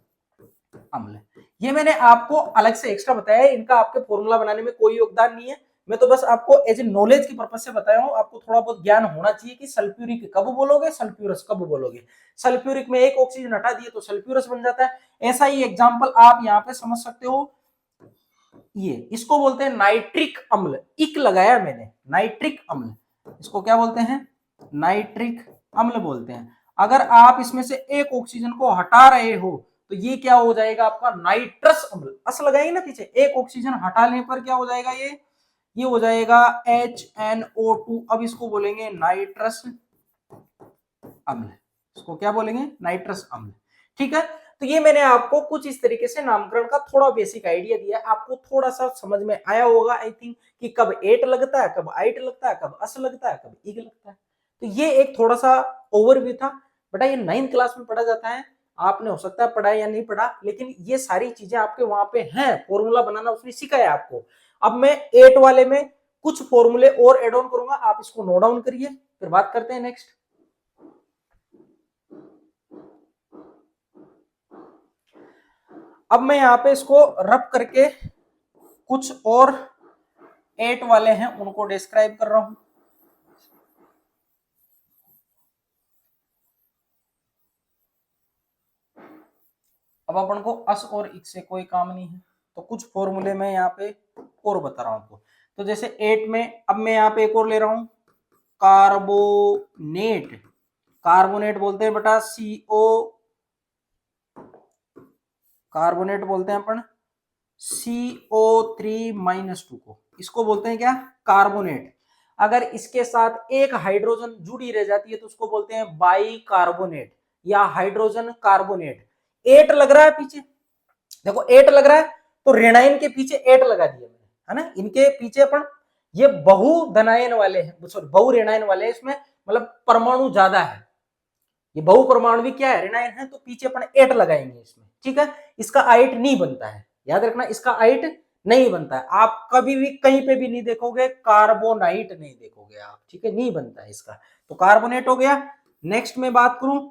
[SPEAKER 1] अम्ल। ये मैंने आपको अलग से एक्स्ट्रा बताया है, इनका आपके फॉर्मूला बनाने में कोई योगदान नहीं है, मैं तो बस आपको एज ए नॉलेज की पर्पज से बताया हूं। आपको थोड़ा बहुत ज्ञान होना चाहिए कि सल्फ्यूरिक कब बोलोगे सल्फ्यूरस कब बोलोगे। सल्फ्यूरिक में एक ऑक्सीजन हटा दिए तो सल्फ्यूरस बन जाता है। ऐसा ही एग्जांपल आप यहाँ पे समझ सकते हो, ये इसको बोलते हैं नाइट्रिक अम्ल। इक लगाया मैंने नाइट्रिक अम्ल, इसको क्या बोलते हैं नाइट्रिक अम्ल बोलते हैं। अगर आप इसमें से एक ऑक्सीजन को हटा रहे हो तो ये क्या हो जाएगा आपका नाइट्रस अम्ल। अस लगाएंगे ना पीछे, एक ऑक्सीजन हटाने पर क्या हो जाएगा ये हो जाएगा HNO2। अब इसको बोलेंगे नाइट्रस अम्ल, इसको क्या बोलेंगे नाइट्रस अम्ल। ठीक है, तो ये मैंने आपको कुछ इस तरीके से नामकरण का थोड़ा बेसिक आइडिया दिया, आपको थोड़ा सा समझ में आया होगा आई थिंक, कि कब एट लगता है, कब आइट लगता है, कब अस लगता है, कब इग लगता है। तो ये एक थोड़ा सा ओवरव्यू था। बेटा ये 9th क्लास में पढ़ा जाता है, आपने हो सकता है पढ़ा या नहीं पढ़ा, लेकिन ये सारी चीजें आपके वहां पे हैं। फॉर्मूला बनाना उसने सिखाया आपको। अब मैं 8 वाले में कुछ फॉर्मूले और एड ऑन करूंगा, आप इसको नोट डाउन करिए, फिर बात करते हैं नेक्स्ट। अब मैं यहाँ पे इसको रब करके कुछ और 8 वाले हैं उनको डिस्क्राइब कर रहा हूं। अब अपन को अस और इक से कोई काम नहीं है, तो कुछ फॉर्मूले में यहाँ पे और बता रहा हूं आपको। तो जैसे 8 में अब मैं यहाँ पे एक और ले रहा हूं कार्बोनेट। कार्बोनेट बोलते हैं बेटा CO, कार्बोनेट बोलते हैं अपन CO3-2 को, इसको बोलते हैं क्या कार्बोनेट। अगर इसके साथ एक हाइड्रोजन जुड़ी रह जाती है तो उसको बोलते हैं बाइकार्बोनेट या हाइड्रोजन कार्बोनेट। 8 लग रहा है पीछे, देखो 8 लग रहा है तो रेनाइन के पीछे 8 लगा दिया मैंने, है ना। इनके पीछे अपन ये बहु धनायन वाले हैं, सॉरी बहु रेनाइन वाले हैं, इसमें मतलब परमाणु ज्यादा है, ये बहु परमाणु क्या है, रेनाइन है, तो पीछे अपन 8 लगाएंगे इसमें, ठीक है। इसका आइट नहीं बनता है, याद रखना इसका आइट नहीं बनता है। आप कभी भी कहीं पे भी नहीं देखोगे कार्बोनाइट नहीं देखोगे आप, ठीक है, नहीं बनता है इसका, तो कार्बोनेट हो गया। नेक्स्ट में बात करूं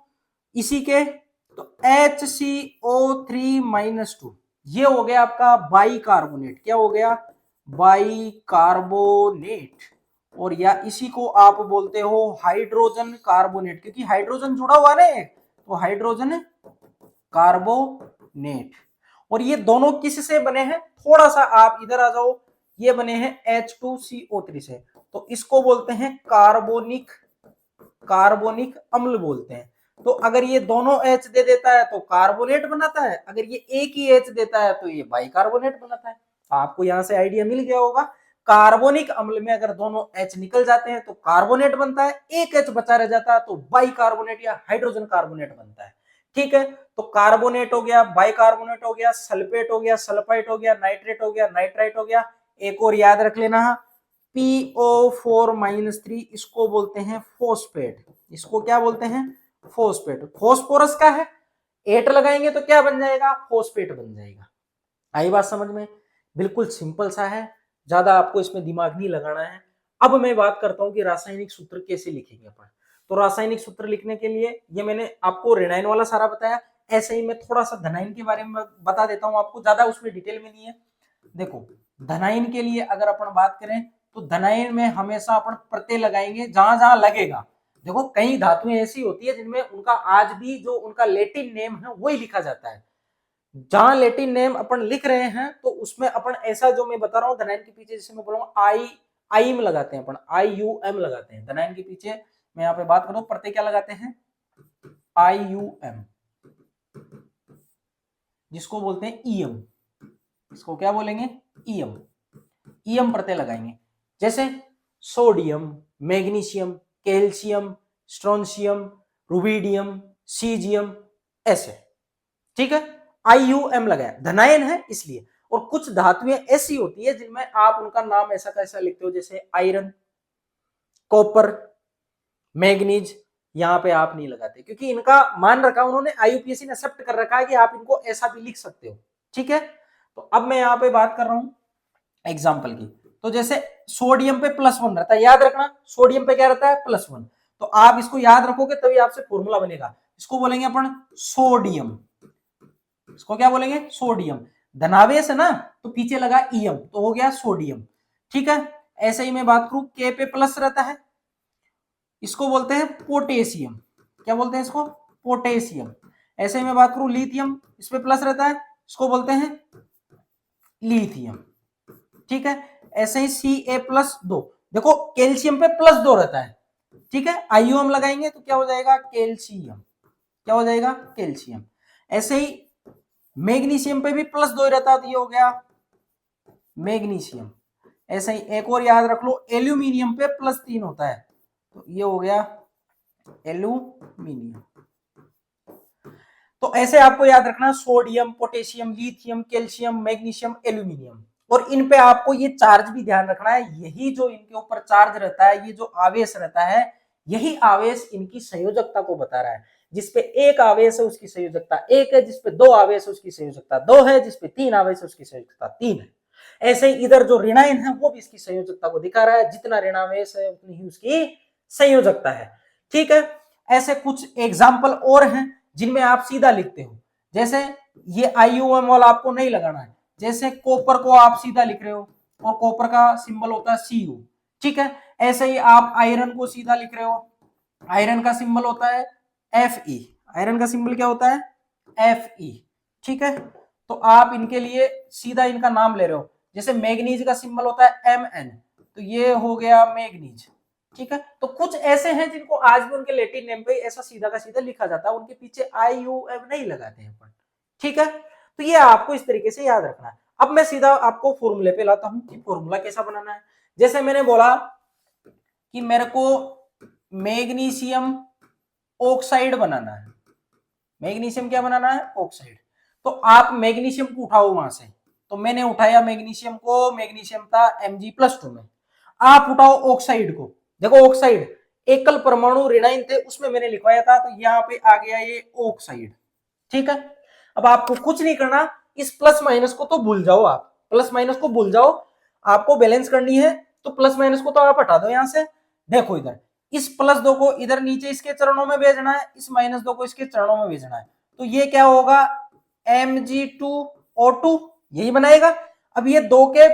[SPEAKER 1] इसी के, तो HCO3-2 ये हो गया आपका बाइकार्बोनेट, क्या हो गया, बाइकार्बोनेट। और या इसी को आप बोलते हो हाइड्रोजन कार्बोनेट, क्योंकि हाइड्रोजन जुड़ा हुआ है तो हाइड्रोजन कार्बोनेट। और ये दोनों किस से बने हैं, थोड़ा सा आप इधर आ जाओ, ये बने हैं H2CO3 से, तो इसको बोलते हैं कार्बोनिक अम्ल बोलते हैं। तो अगर ये दोनों H दे देता है तो कार्बोनेट बनाता है, अगर ये एक ही H देता है तो ये बाइकार्बोनेट बनाता है। आपको यहां से आइडिया मिल गया होगा, कार्बोनिक अम्ल में अगर दोनों H निकल जाते हैं तो कार्बोनेट बनता है, एक H बचा रह जाता है तो बाइकार्बोनेट या हाइड्रोजन कार्बोनेट बनता है, ठीक है। तो कार्बोनेट हो गया, बाइकार्बोनेट हो गया, सल्फेट हो गया, सल्फाइट हो गया, नाइट्रेट हो गया, नाइट्राइट हो गया। एक और याद रख लेना PO4-3, इसको बोलते हैं फोस्फेट, इसको क्या बोलते हैं, फोस्फेट। फोस्फोरस का है, 8 लगाएंगे तो क्या बन जाएगा, फोस्फेट बन जाएगा। आई बात समझ में, बिल्कुल सिंपल सा है, ज्यादा आपको इसमें दिमाग नहीं लगाना है। अब मैं बात करता हूं कि रासायनिक सूत्र कैसे लिखेंगे अपन। तो रासायनिक सूत्र लिखने के लिए ये मैंने आपको रेनाइन वाला सारा बताया, ऐसे ही मैं थोड़ा सा धनाइन के बारे में बता देता हूं आपको, ज्यादा उसमें डिटेल में नहीं है। देखो धनाइन के लिए अगर अपन बात करें तो धनाइन में हमेशा अपन प्रत्यय लगाएंगे जहां जहां लगेगा। देखो कई धातुएं ऐसी होती है जिनमें उनका आज भी जो उनका लैटिन नेम है वही लिखा जाता है, जहां लैटिन नेम अपन लिख रहे हैं तो उसमें अपन ऐसा जो मैं बता रहा हूँ धनाइन के पीछे, जैसे मैं बोलूंगा आई में लगाते हैं अपन, IUM लगाते हैं धनाइन के पीछे। मैं यहाँ पे बात करूं प्रत्यय क्या लगाते हैं, IUM, जिसको बोलते हैं ईएम, इसको क्या बोलेंगे, ईएम, ईएम प्रत्यय लगाएंगे। जैसे sodium, magnesium, calcium, strontium, rubidium, caesium, ऐसे, ठीक है। IUM लगाया, धनायन है इसलिए। और कुछ धातुएं ऐसी होती है जिनमें आप उनका नाम ऐसा कैसा लिखते हो, जैसे आयरन, कॉपर, मैग्नीज, यहां पे आप नहीं लगाते क्योंकि इनका मान रखा उन्होंने, IUPAC ने एक्सेप्ट कर रखा है कि आप इनको ऐसा भी लिख सकते हो, ठीक है। तो अब मैं यहाँ पे बात कर रहा हूं एग्जाम्पल की, तो जैसे सोडियम पे +1 रहता है, याद रखना सोडियम पे क्या रहता है, +1, तो आप इसको याद रखोगे तभी आपसे फॉर्मूला बनेगा। इसको बोलेंगे अपन सोडियम, इसको क्या बोलेंगे, सोडियम। धनावेश है ना तो पीछे लगा ईएम तो हो गया सोडियम, ठीक है। ऐसे ही मैं बात करूं के पे प्लस रहता है, इसको बोलते हैं पोटेशियम, क्या बोलते हैं इसको, पोटेशियम। ऐसे ही मैं बात करूं लिथियम, इस पे प्लस रहता है, इसको बोलते हैं लिथियम, ठीक है। ऐसे ही Ca+2, देखो कैल्शियम पे +2 रहता है, ठीक है, IUM लगाएंगे तो क्या हो जाएगा, कैल्शियम, क्या हो जाएगा, कैल्शियम। ऐसे ही मैग्नीशियम पे भी +2 रहता है तो ये हो गया मैग्नीशियम। ऐसे ही एक और याद रख लो, एल्यूमिनियम पे +3 होता है तो ये हो गया एल्यूमिनियम। तो ऐसे आपको याद रखना sodium, potassium, lithium, calcium, magnesium, aluminium. और इन पे आपको ये चार्ज भी ध्यान रखना है, यही जो इनके ऊपर चार्ज रहता है, ये जो आवेश रहता है, यही आवेश इनकी संयोजकता को बता रहा है। जिसपे एक आवेश है उसकी संयोजकता 1 है, जिसपे 2 आवेश है उसकी संयोजकता 2 है, जिसपे 3 आवेश है उसकी संयोजकता 3 है। ऐसे ही इधर जो ऋणायन है वो भी इसकी संयोजकता को दिखा रहा है, जितना ऋणावेश है उतनी ही उसकी संयोजकता है, ठीक है। ऐसे कुछ एग्जाम्पल और हैं जिनमें आप सीधा लिखते हो, जैसे ये IUM वाला आपको नहीं लगाना है, जैसे कॉपर को आप सीधा लिख रहे हो और कॉपर का सिंबल होता है Cu, ठीक है। ऐसे ही आप आयरन को सीधा लिख रहे हो, आयरन का सिंबल होता है Fe, आयरन का सिंबल क्या होता है, Fe, ठीक है। तो आप इनके लिए सीधा इनका नाम ले रहे हो, जैसे मैग्नीज का सिंबल होता है Mn, तो ये हो गया मैग्नीज, ठीक है। तो कुछ ऐसे हैं जिनको आज भी उनके लैटिन नेम पे ऐसा सीधा का सीधा लिखा जाता है, उनके पीछे IUM नहीं लगाते हैं अपन, ठीक है। तो ये आपको इस तरीके से याद रखना है। अब मैं सीधा आपको फॉर्मूले पे लाता हूं कि फॉर्मूला कैसा बनाना है। जैसे मैंने बोला कि मेरे को मैग्नीशियम ऑक्साइड बनाना है, मैग्नीशियम क्या बनाना है, ऑक्साइड। तो आप मैग्नीशियम को उठाओ वहां से, तो मैंने उठाया मैग्नीशियम को, मैग्नीशियम था Mg+2 में। आप उठाओ ऑक्साइड को, देखो ऑक्साइड एकल परमाणु ऋणाइन थे, उसमें मैंने लिखवाया था, तो यहाँ पे आ गया ये ऑक्साइड। ठीक है, अब आपको कुछ नहीं करना, इस प्लस माइनस को तो भूल जाओ, आप प्लस माइनस को भूल जाओ, आपको बैलेंस करनी है तो प्लस माइनस को तो आप हटा दो यहां से। देखो इधर इस +2 को इधर नीचे इसके चरणों में भेजना है, इस -2 को इसके चरणों में भेजना है, तो ये क्या होगा, Mg2O2 यही बनाएगा। अब ये दो के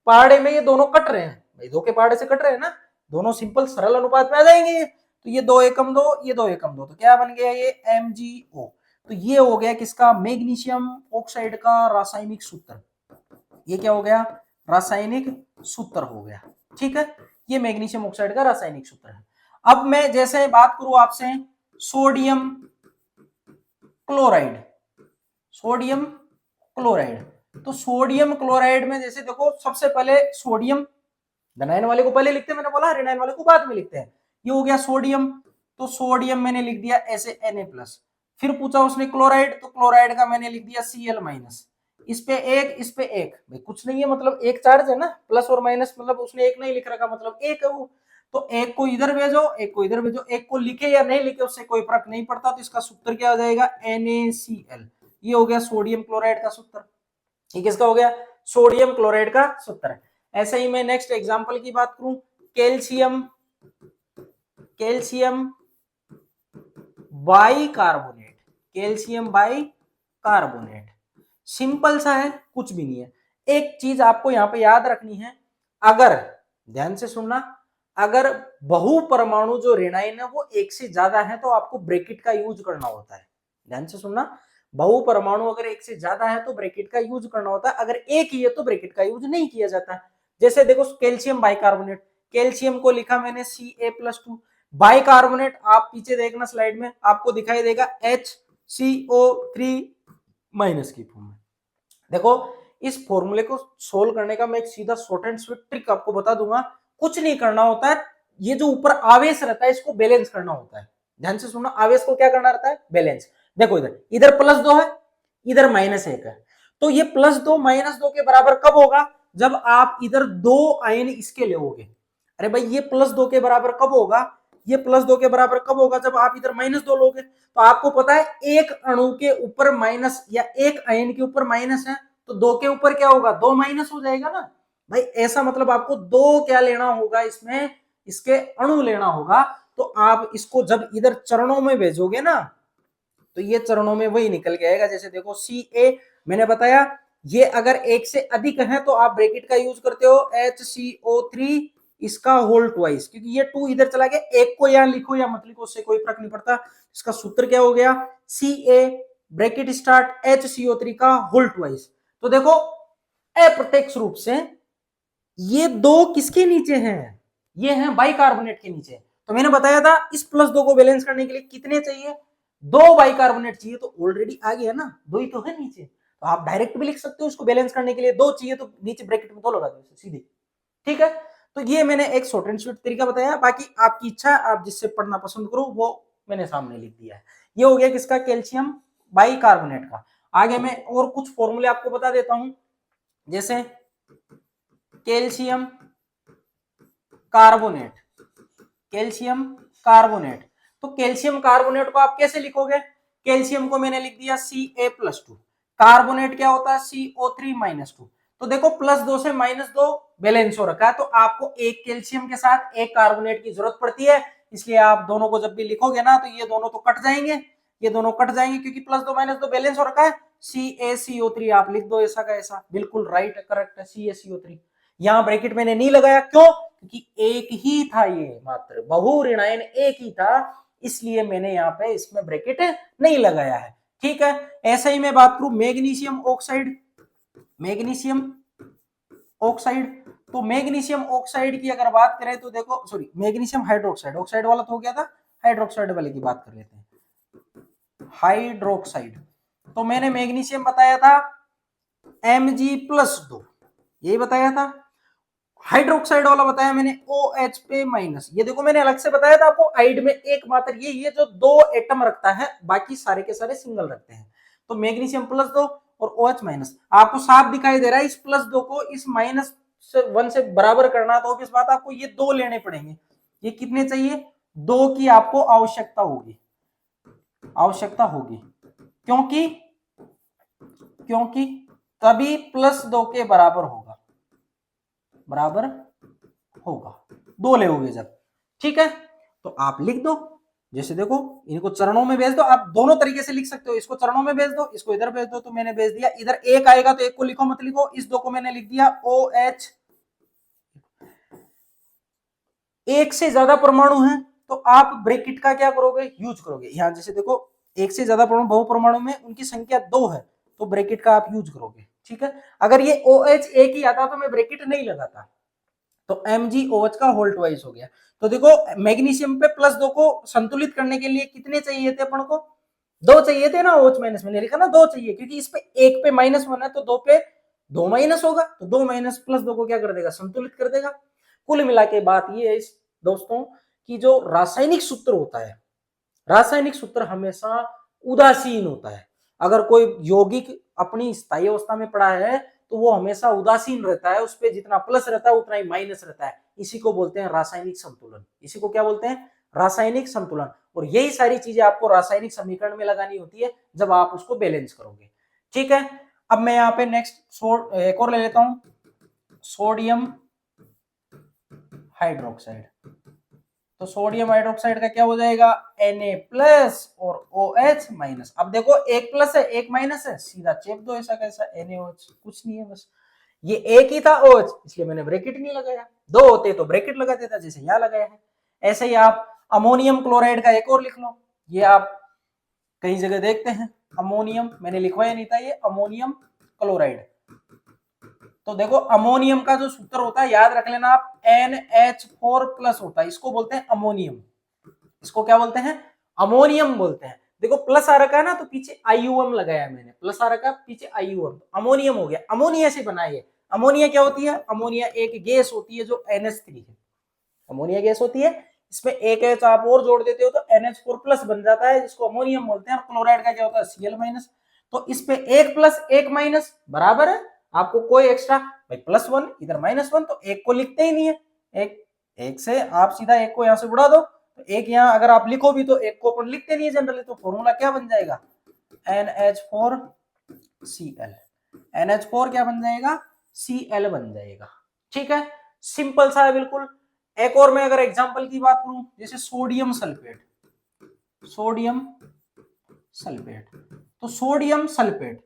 [SPEAKER 1] पहाड़े में ये दोनों कट रहे हैं भाई, दो के पहाड़े से कट रहे हैं ना, दोनों सिंपल सरल अनुपात में आ जाएंगे, तो ये 2 एकम 2, ये 2 एकम 2, तो क्या बन गया ये MgO। तो ये हो गया किसका, मैग्नीशियम ऑक्साइड का रासायनिक सूत्र, ये क्या हो गया, रासायनिक सूत्र हो गया। ठीक है, ये मैग्नीशियम ऑक्साइड का रासायनिक सूत्र है। अब मैं जैसे बात करूं आपसे सोडियम क्लोराइड, सोडियम क्लोराइड, तो सोडियम क्लोराइड में जैसे देखो सबसे पहले सोडियम, धनायन वाले को पहले लिखते हैं, मैंने बोला ऋणायन वाले को बाद में लिखते हैं। ये हो गया सोडियम, तो सोडियम मैंने लिख दिया ऐसे Na+। फिर पूछा उसने क्लोराइड, तो क्लोराइड का मैंने लिख दिया Cl-। इस पे एक, इस पे एक, भाई कुछ नहीं है, मतलब एक चार्ज है ना, प्लस और माइनस, मतलब उसने एक नहीं लिख रखा, मतलब एक है वो, तो एक को इधर भेजो, एक को इधर भेजो, एक को लिखे या नहीं लिखे उससे कोई फर्क नहीं पड़ता, तो इसका सूत्र क्या हो जाएगा, NaCl। ये हो गया सोडियम क्लोराइड का सूत्र। ये किसका हो गया, सोडियम क्लोराइड का सूत्र है। ऐसे ही मैं नेक्स्ट एग्जांपल की बात करूं, calcium, calcium bicarbonate, calcium bicarbonate, simple सा है, कुछ भी नहीं है। एक चीज आपको यहां पे याद रखनी है, अगर ध्यान से सुनना, अगर बहु परमाणु जो ऋणायन है वो एक से ज्यादा है तो आपको ब्रैकेट का यूज करना होता है। ध्यान से सुनना, बहु परमाणु अगर एक से ज्यादा है तो ब्रैकेट का यूज करना होता है, अगर एक ही है तो ब्रैकेट का यूज नहीं किया जाता। जैसे देखो कैल्शियम बाइकार्बोनेट, कैल्शियम को लिखा मैंने Ca+2, बाइकार्बोनेट आप पीछे देखना स्लाइड में आपको दिखाई देगा HCO3- की फॉर्म में। देखो इस फॉर्मूले को सोल्व करने का मैं एक सीधा शॉर्ट एंड स्वीट ट्रिक आपको बता दूंगा, कुछ नहीं करना होता है, ये जो ऊपर आवेश रहता है इसको बैलेंस करना होता है। ध्यान से सुनना, आवेश को क्या करना रहता है, बैलेंस। देखो इधर इधर +2 है, इधर -1 है, तो ये +2 -2 के बराबर कब होगा, जब आप इधर 2 आयन इसके लोगे। अरे भाई ये +2 के बराबर कब होगा, ये +2 के बराबर कब होगा, जब आप इधर -2 लोगे। तो आपको पता है एक अणु के ऊपर माइनस या एक आयन के ऊपर माइनस है, तो 2 के ऊपर क्या होगा, 2 माइनस हो जाएगा ना भाई। ऐसा मतलब आपको 2 क्या लेना होगा, इसमें इसके अणु लेना होगा। तो आप इसको जब इधर चरणों में भेजोगे ना, तो ये चरणों में वही निकल के आएगा। जैसे देखो Ca मैंने बताया, ये अगर एक से अधिक है तो आप ब्रैकेट का यूज करते हो HCO3 इसका होल ट्वाइस, क्योंकि ये 2 इधर चला गया, एक को यहां लिखो या मत लिखो उससे कोई फर्क नहीं पड़ता। इसका सूत्र क्या हो गया, Ca ब्रैकेट स्टार्ट HCO3 का होल ट्वाइस। तो देखो अप्रत्यक्ष रूप से ये 2 किसके नीचे हैं, ये हैं बाइकार्बोनेट के नीचे। तो मैंने बताया था इस +2 को बैलेंस करने के लिए कितने चाहिए, 2 बाइकार्बोनेट चाहिए, तो ऑलरेडी आ गया ना, 2 ही तो है नीचे। तो आप डायरेक्ट भी लिख सकते हो इसको बैलेंस करने के लिए, 2 चाहिए तो नीचे ब्रैकेट में 2 लगा दो सीधे। ठीक है, तो ये मैंने एक शॉर्ट एंड स्वीट तरीका बताया, बाकी आपकी इच्छा, आप जिससे पढ़ना पसंद करो वो मैंने सामने लिख दिया है। ये हो गया किसका, कैल्शियम बाइकार्बोनेट का। आगे मैं और कुछ फॉर्मूले आपको बता देता हूं, जैसे कैल्शियम कार्बोनेट, कैल्शियम कार्बोनेट, तो कैल्शियम कार्बोनेट को आप कैसे लिखोगे, कैल्शियम को मैंने लिख दिया Ca+2, कार्बोनेट क्या होता है CO3-2। तो देखो +2 से -2 बैलेंस हो रखा है, तो आपको एक कैल्शियम के साथ एक कार्बोनेट की जरूरत पड़ती है, इसलिए आप दोनों को जब भी लिखोगे ना तो ये दोनों तो कट जाएंगे, ये दोनों कट जाएंगे, क्योंकि +2 -2 बैलेंस हो रखा है। CaCO3 आप लिख दो ऐसा का ऐसा, बिल्कुल राइट करेक्ट है CaCO3। यहां ब्रैकेट मैंने नहीं लगाया, क्यों, क्योंकि एक ही था, ये मात्र बहु ऋणायन एक ही था, इसलिए मैंने यहाँ पे इसमें ब्रैकेट नहीं लगाया है। ठीक है, ऐसे ही मैं बात करूं मैग्नीशियम ऑक्साइड, मैग्नीशियम ऑक्साइड, तो मैग्नीशियम ऑक्साइड की अगर बात करें तो देखो, सॉरी मैग्नीशियम हाइड्रोक्साइड, ऑक्साइड वाला तो हो गया था, हाइड्रोक्साइड वाले की बात कर लेते हैं। हाइड्रोक्साइड, तो मैंने मैग्नीशियम बताया था Mg+2, यही बताया था। हाइड्रोक्साइड वाला बताया मैंने OH पे माइनस। ये देखो मैंने अलग से बताया था आपको, आइड में एकमात्र ये जो 2 एटम रखता है, बाकी सारे के सारे सिंगल रखते हैं। तो मैग्नीशियम +2 और OH माइनस। आपको साफ दिखाई दे रहा है, इस +2 को इस -1 से बराबर करना, तो इस बात आपको ये 2 लेने पड़ेंगे। ये कितने चाहिए? 2 की आपको आवश्यकता होगी, क्योंकि तभी +2 के बराबर होगा, 2 ले जब। ठीक है, तो आप लिख दो। जैसे देखो, इनको चरणों में भेज दो। आप दोनों तरीके से लिख सकते हो, इसको चरणों में भेज दो, इसको इधर भेज दो। तो मैंने भेज दिया, इधर एक आएगा तो एक को लिखो मत लिखो, इस 2 को मैंने लिख दिया OH। एक से ज्यादा परमाणु है तो आप ब्रैकेट का क्या करोगे? यूज करोगे। यहां जैसे देखो, एक से ज्यादा परमाणु, बहु परमाणु में उनकी संख्या 2 है, तो ब्रैकेट का आप यूज करोगे। ठीक है, अगर ये OH एक ही आता तो मैं ब्रैकेट नहीं लगाता। तो MgOH का होल ट्वाइस हो गया। तो देखो, मैग्नीशियम पे +2 को संतुलित करने के लिए कितने चाहिए थे अपन को? 2 चाहिए थे ना। OH माइनस मैंने लिखा ना 2 चाहिए, क्योंकि इस पे 1 पे -1 है, तो 2 पे 2 माइनस होगा, तो 2 माइनस +2 को क्या कर देगा? संतुलित कर देगा। कुल मिला के बात ये है दोस्तों कि जो रासायनिक सूत्र होता है, रासायनिक सूत्र हमेशा उदासीन होता है। अगर कोई यौगिक अपनी स्थायी अवस्था में पड़ा है तो वो हमेशा उदासीन रहता है, उस पर जितना प्लस रहता है उतना ही माइनस रहता है। इसी को बोलते हैं रासायनिक संतुलन। इसी को क्या बोलते हैं? रासायनिक संतुलन। और यही सारी चीजें आपको रासायनिक समीकरण में लगानी होती है जब आप उसको बैलेंस करोगे। ठीक है, अब मैं यहाँ पे नेक्स्ट एक और ले लेता हूं, सोडियम हाइड्रोक्साइड। तो सोडियम हाइड्रोक्साइड का क्या हो जाएगा? Na+ और OH-। अब देखो, एक प्लस है एक माइनस है, सीधा चेप दो। ऐसा कैसा? NaOH कुछ नहीं है, बस ये एक ही था OH, इसलिए मैंने ब्रैकेट नहीं लगाया। 2 होते तो ब्रैकेट लगा देता, जैसे यहाँ लगाया है। ऐसे ही आप अमोनियम क्लोराइड का एक और लिख लो। ये आप कई जगह देखते हैं, अमोनियम मैंने लिखवाया नहीं था, ये अमोनियम क्लोराइड। तो देखो, अमोनियम का जो सूत्र होता है याद रख लेना आप, NH4+ होता है, इसको बोलते हैं अमोनियम। इसको क्या बोलते हैं? अमोनियम बोलते हैं। देखो प्लस आ रखा है ना, तो पीछे IUM लगाया मैंने, प्लस आ रखा पीछे IUM, अमोनियम हो गया। अमोनिया से बना है। अमोनिया क्या होती है? अमोनिया एक गैस होती है जो NH3 है। अमोनिया गैस होती है, इसमें एक H आप और जोड़ देते हो तो NH4+ बन जाता है, जिसको अमोनियम बोलते हैं। और क्लोराइड का क्या होता है? Cl-। तो इस पे एक प्लस एक माइनस बराबर है, आपको कोई एक्स्ट्रा भाई +1 इधर -1, तो एक को लिखते ही नहीं है। एक से आप सीधा एक को यहां से उड़ा दो, तो एक यहाँ अगर आप लिखो भी तो एक को अपन लिखते नहीं है जनरली। तो फॉर्मूला क्या बन जाएगा? NH4Cl। NH4 क्या बन जाएगा? Cl बन जाएगा। ठीक है, सिंपल सा है बिल्कुल। एक और मैं अगर एग्जांपल की बात करूं, जैसे सोडियम सल्फेट। तो सोडियम सल्फेट,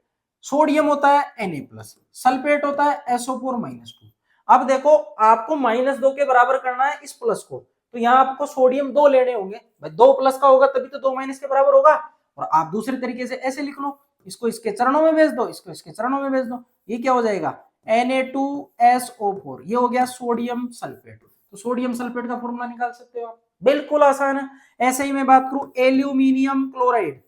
[SPEAKER 1] सोडियम होता है Na+, सल्फेट होता है SO4-2। अब देखो, आपको -2 के बराबर करना है इस प्लस को, तो यहाँ आपको सोडियम 2 लेने होंगे भाई। 2 प्लस का होगा तभी तो 2 माइनस के बराबर होगा। और आप दूसरे तरीके से ऐसे लिख लो, इसको इसके चरणों में भेज दो, इसको इसके चरणों में भेज दो। ये क्या हो जाएगा? Na2SO4। ये हो गया सोडियम सल्फेट। तो सोडियम सल्फेट का फॉर्मूला निकाल सकते हो आप, बिल्कुल आसान है। ऐसे ही मैं बात करूं एल्यूमिनियम क्लोराइड,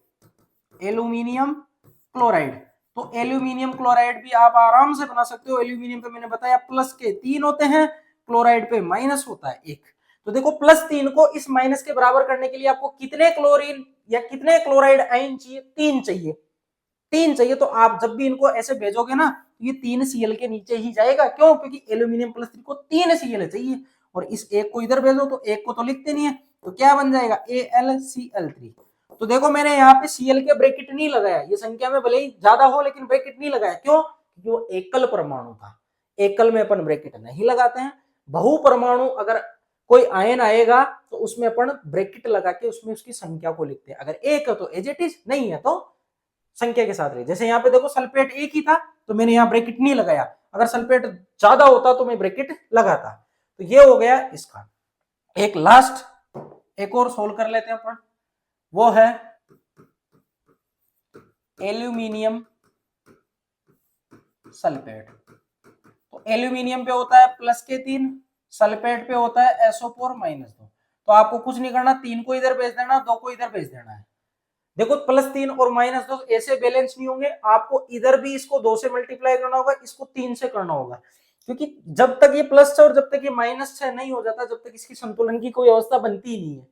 [SPEAKER 1] तो एल्यूमिनियम क्लोराइड भी आप आराम से बना सकते हो। एल्यूमिनियम पे मैंने बताया प्लस के 3 होते हैं, क्लोराइड पे माइनस होता है 1। तो देखो, +3 को इस माइनस के बराबर करने के लिए आपको कितने क्लोरीन या कितने क्लोराइड आयन चाहिए? 3 चाहिए। 3 चाहिए, तो आप जब भी इनको ऐसे भेजोगे ना, तो ये 3 Cl के नीचे ही जाएगा। क्यों? क्योंकि एल्यूमिनियम +3 को 3 Cl चाहिए, और इस एक को इधर भेजो तो एक को तो लिखते नहीं है, तो क्या बन जाएगा? AlCl3। तो देखो, मैंने यहाँ पे Cl के ब्रैकेट नहीं लगाया, ये संख्या में भले ही ज्यादा हो लेकिन ब्रैकेट नहीं लगाया। क्यों? क्योंकि वो एकल परमाणु था, एकल में अपन ब्रैकेट नहीं लगाते हैं। बहु परमाणु अगर कोई आयन आएगा तो उसमें अपन ब्रैकेट लगा के उसमें उसकी संख्या को लिखते हैं। अगर एक है तो एज इट इज, नहीं है तो संख्या के साथ रहे। जैसे यहाँ पे देखो, सल्फेट एक ही था तो मैंने यहाँ ब्रैकेट नहीं लगाया, अगर सल्फेट ज्यादा होता तो मैं ब्रैकेट लगाता। तो ये हो गया इसका। एक लास्ट एक और सोल्व कर लेते हैं अपन, वो है एल्यूमिनियम सल्फेट। तो एल्यूमिनियम पे होता है +3, सल्फेट पे होता है SO4-2। तो आपको कुछ नहीं करना, 3 को इधर भेज देना, 2 को इधर भेज देना है। देखो, +3 और -2 ऐसे बैलेंस नहीं होंगे, आपको इधर भी इसको 2 से मल्टीप्लाई करना होगा, इसको 3 से करना होगा। क्योंकि जब तक ये प्लस है और जब तक ये -6 नहीं हो जाता, जब तक इसकी संतुलन की कोई अवस्था बनती ही नहीं है।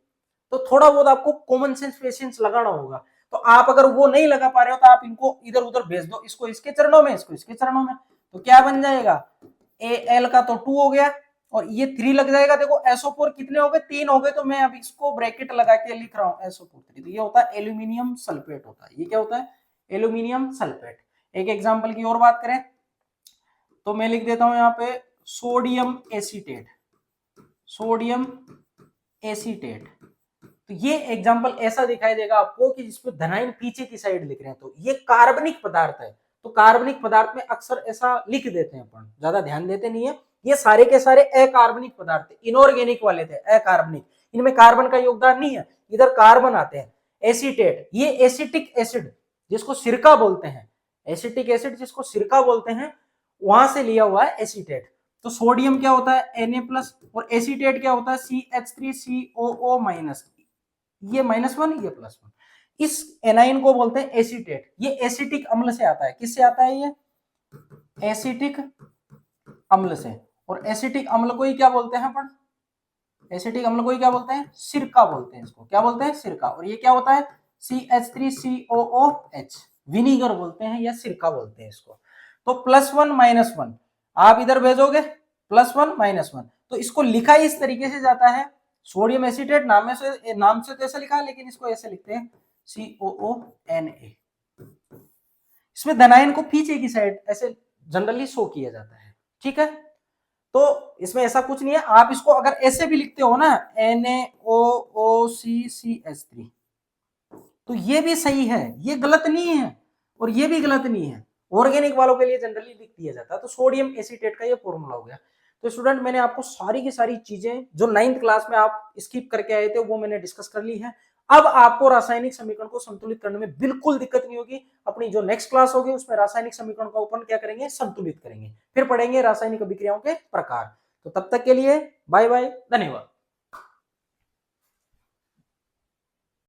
[SPEAKER 1] तो थोड़ा बहुत आपको कॉमन सेंस पेशेंस लगाना होगा। तो आप अगर वो नहीं लगा पा रहे हो तो आप इनको इधर उधर भेज दो, इसको इसके चरणों में, इसको इसके चरणों में। तो क्या बन जाएगा, ए एल का तो 2 हो गया और ये 3 लग जाएगा। देखो SO4 कितने हो गए, 3 हो गए। तो मैं अब इसको ब्रैकेट लगा के लिख रहा हूं SO4 3। तो ये होता है एल्यूमिनियम सल्फेट होता है। ये क्या होता है, एल्यूमिनियम सल्फेट। एक एग्जांपल की और बात करें तो मैं लिख देता हूं यहाँ पे सोडियम एसीटेट, सोडियम एसीटेट। तो ये एग्जांपल ऐसा दिखाई देगा आपको कि जिसमें धनायन पीछे की साइड लिख रहे हैं। तो ये कार्बनिक पदार्थ है। तो कार्बनिक पदार्थ में अक्सर ऐसा लिख देते हैं, अपन ज्यादा ध्यान देते नहीं है। ये सारे के सारे अकार्बनिक पदार्थ, इनऑर्गेनिक वाले थे, अकार्बनिक। इनमें कार्बन का योगदान नहीं है, इधर कार्बन आते हैं। एसीटेट, ये एसिटिक एसिड जिसको सिरका बोलते हैं, एसिटिक एसिड जिसको सिरका बोलते हैं, वहां से लिया हुआ है एसीटेट। तो सोडियम क्या होता है Na+ और एसीटेट क्या होता है CH3COO-। ये -1, ये +1। इस एनाइन को बोलते हैं एसीटेट। ये एसिटिक अम्ल से आता है। किससे आता है, ये एसिटिक अम्ल से। और एसिटिक अम्ल को ही क्या बोलते हैं अपन, एसिटिक अम्ल को ही क्या बोलते हैं, सिरका बोलते हैं। इसको क्या बोलते हैं, सिरका। और ये क्या होता है CH3COOH, विनीगर बोलते हैं या सिरका बोलते हैं इसको। तो +1 -1 आप इधर भेजोगे, +1 -1। तो इसको लिखा इस तरीके से जाता है, सोडियम एसीटेट नाम से तो ऐसा लिखा है, लेकिन इसको ऐसे लिखते हैं COONA। इसमें धनायन को पीछे की साइड ऐसे जनरली शो किया जाता है, ठीक है। तो इसमें ऐसा कुछ नहीं है। आप इसको अगर ऐसे भी लिखते हो ना NaOOCCH3, तो ये भी सही है, ये गलत नहीं है और ये भी गलत नहीं है। ऑर्गेनिक वालों के लिए जनरली लिख दिया जाता है। तो सोडियम एसीटेट का ये फॉर्मूला हो गया। तो स्टूडेंट, मैंने आपको सारी की सारी चीजें जो 9th क्लास में आप स्किप करके आए थे वो मैंने डिस्कस कर ली है। अब आपको रासायनिक समीकरण को संतुलित करने में बिल्कुल दिक्कत नहीं होगी। अपनी जो नेक्स्ट क्लास होगी उसमें रासायनिक समीकरण का अपन क्या करेंगे, संतुलित करेंगे। फिर पढ़ेंगे रासायनिक अभिक्रियाओं के प्रकार। तो तब तक के लिए बाय बाय, धन्यवाद।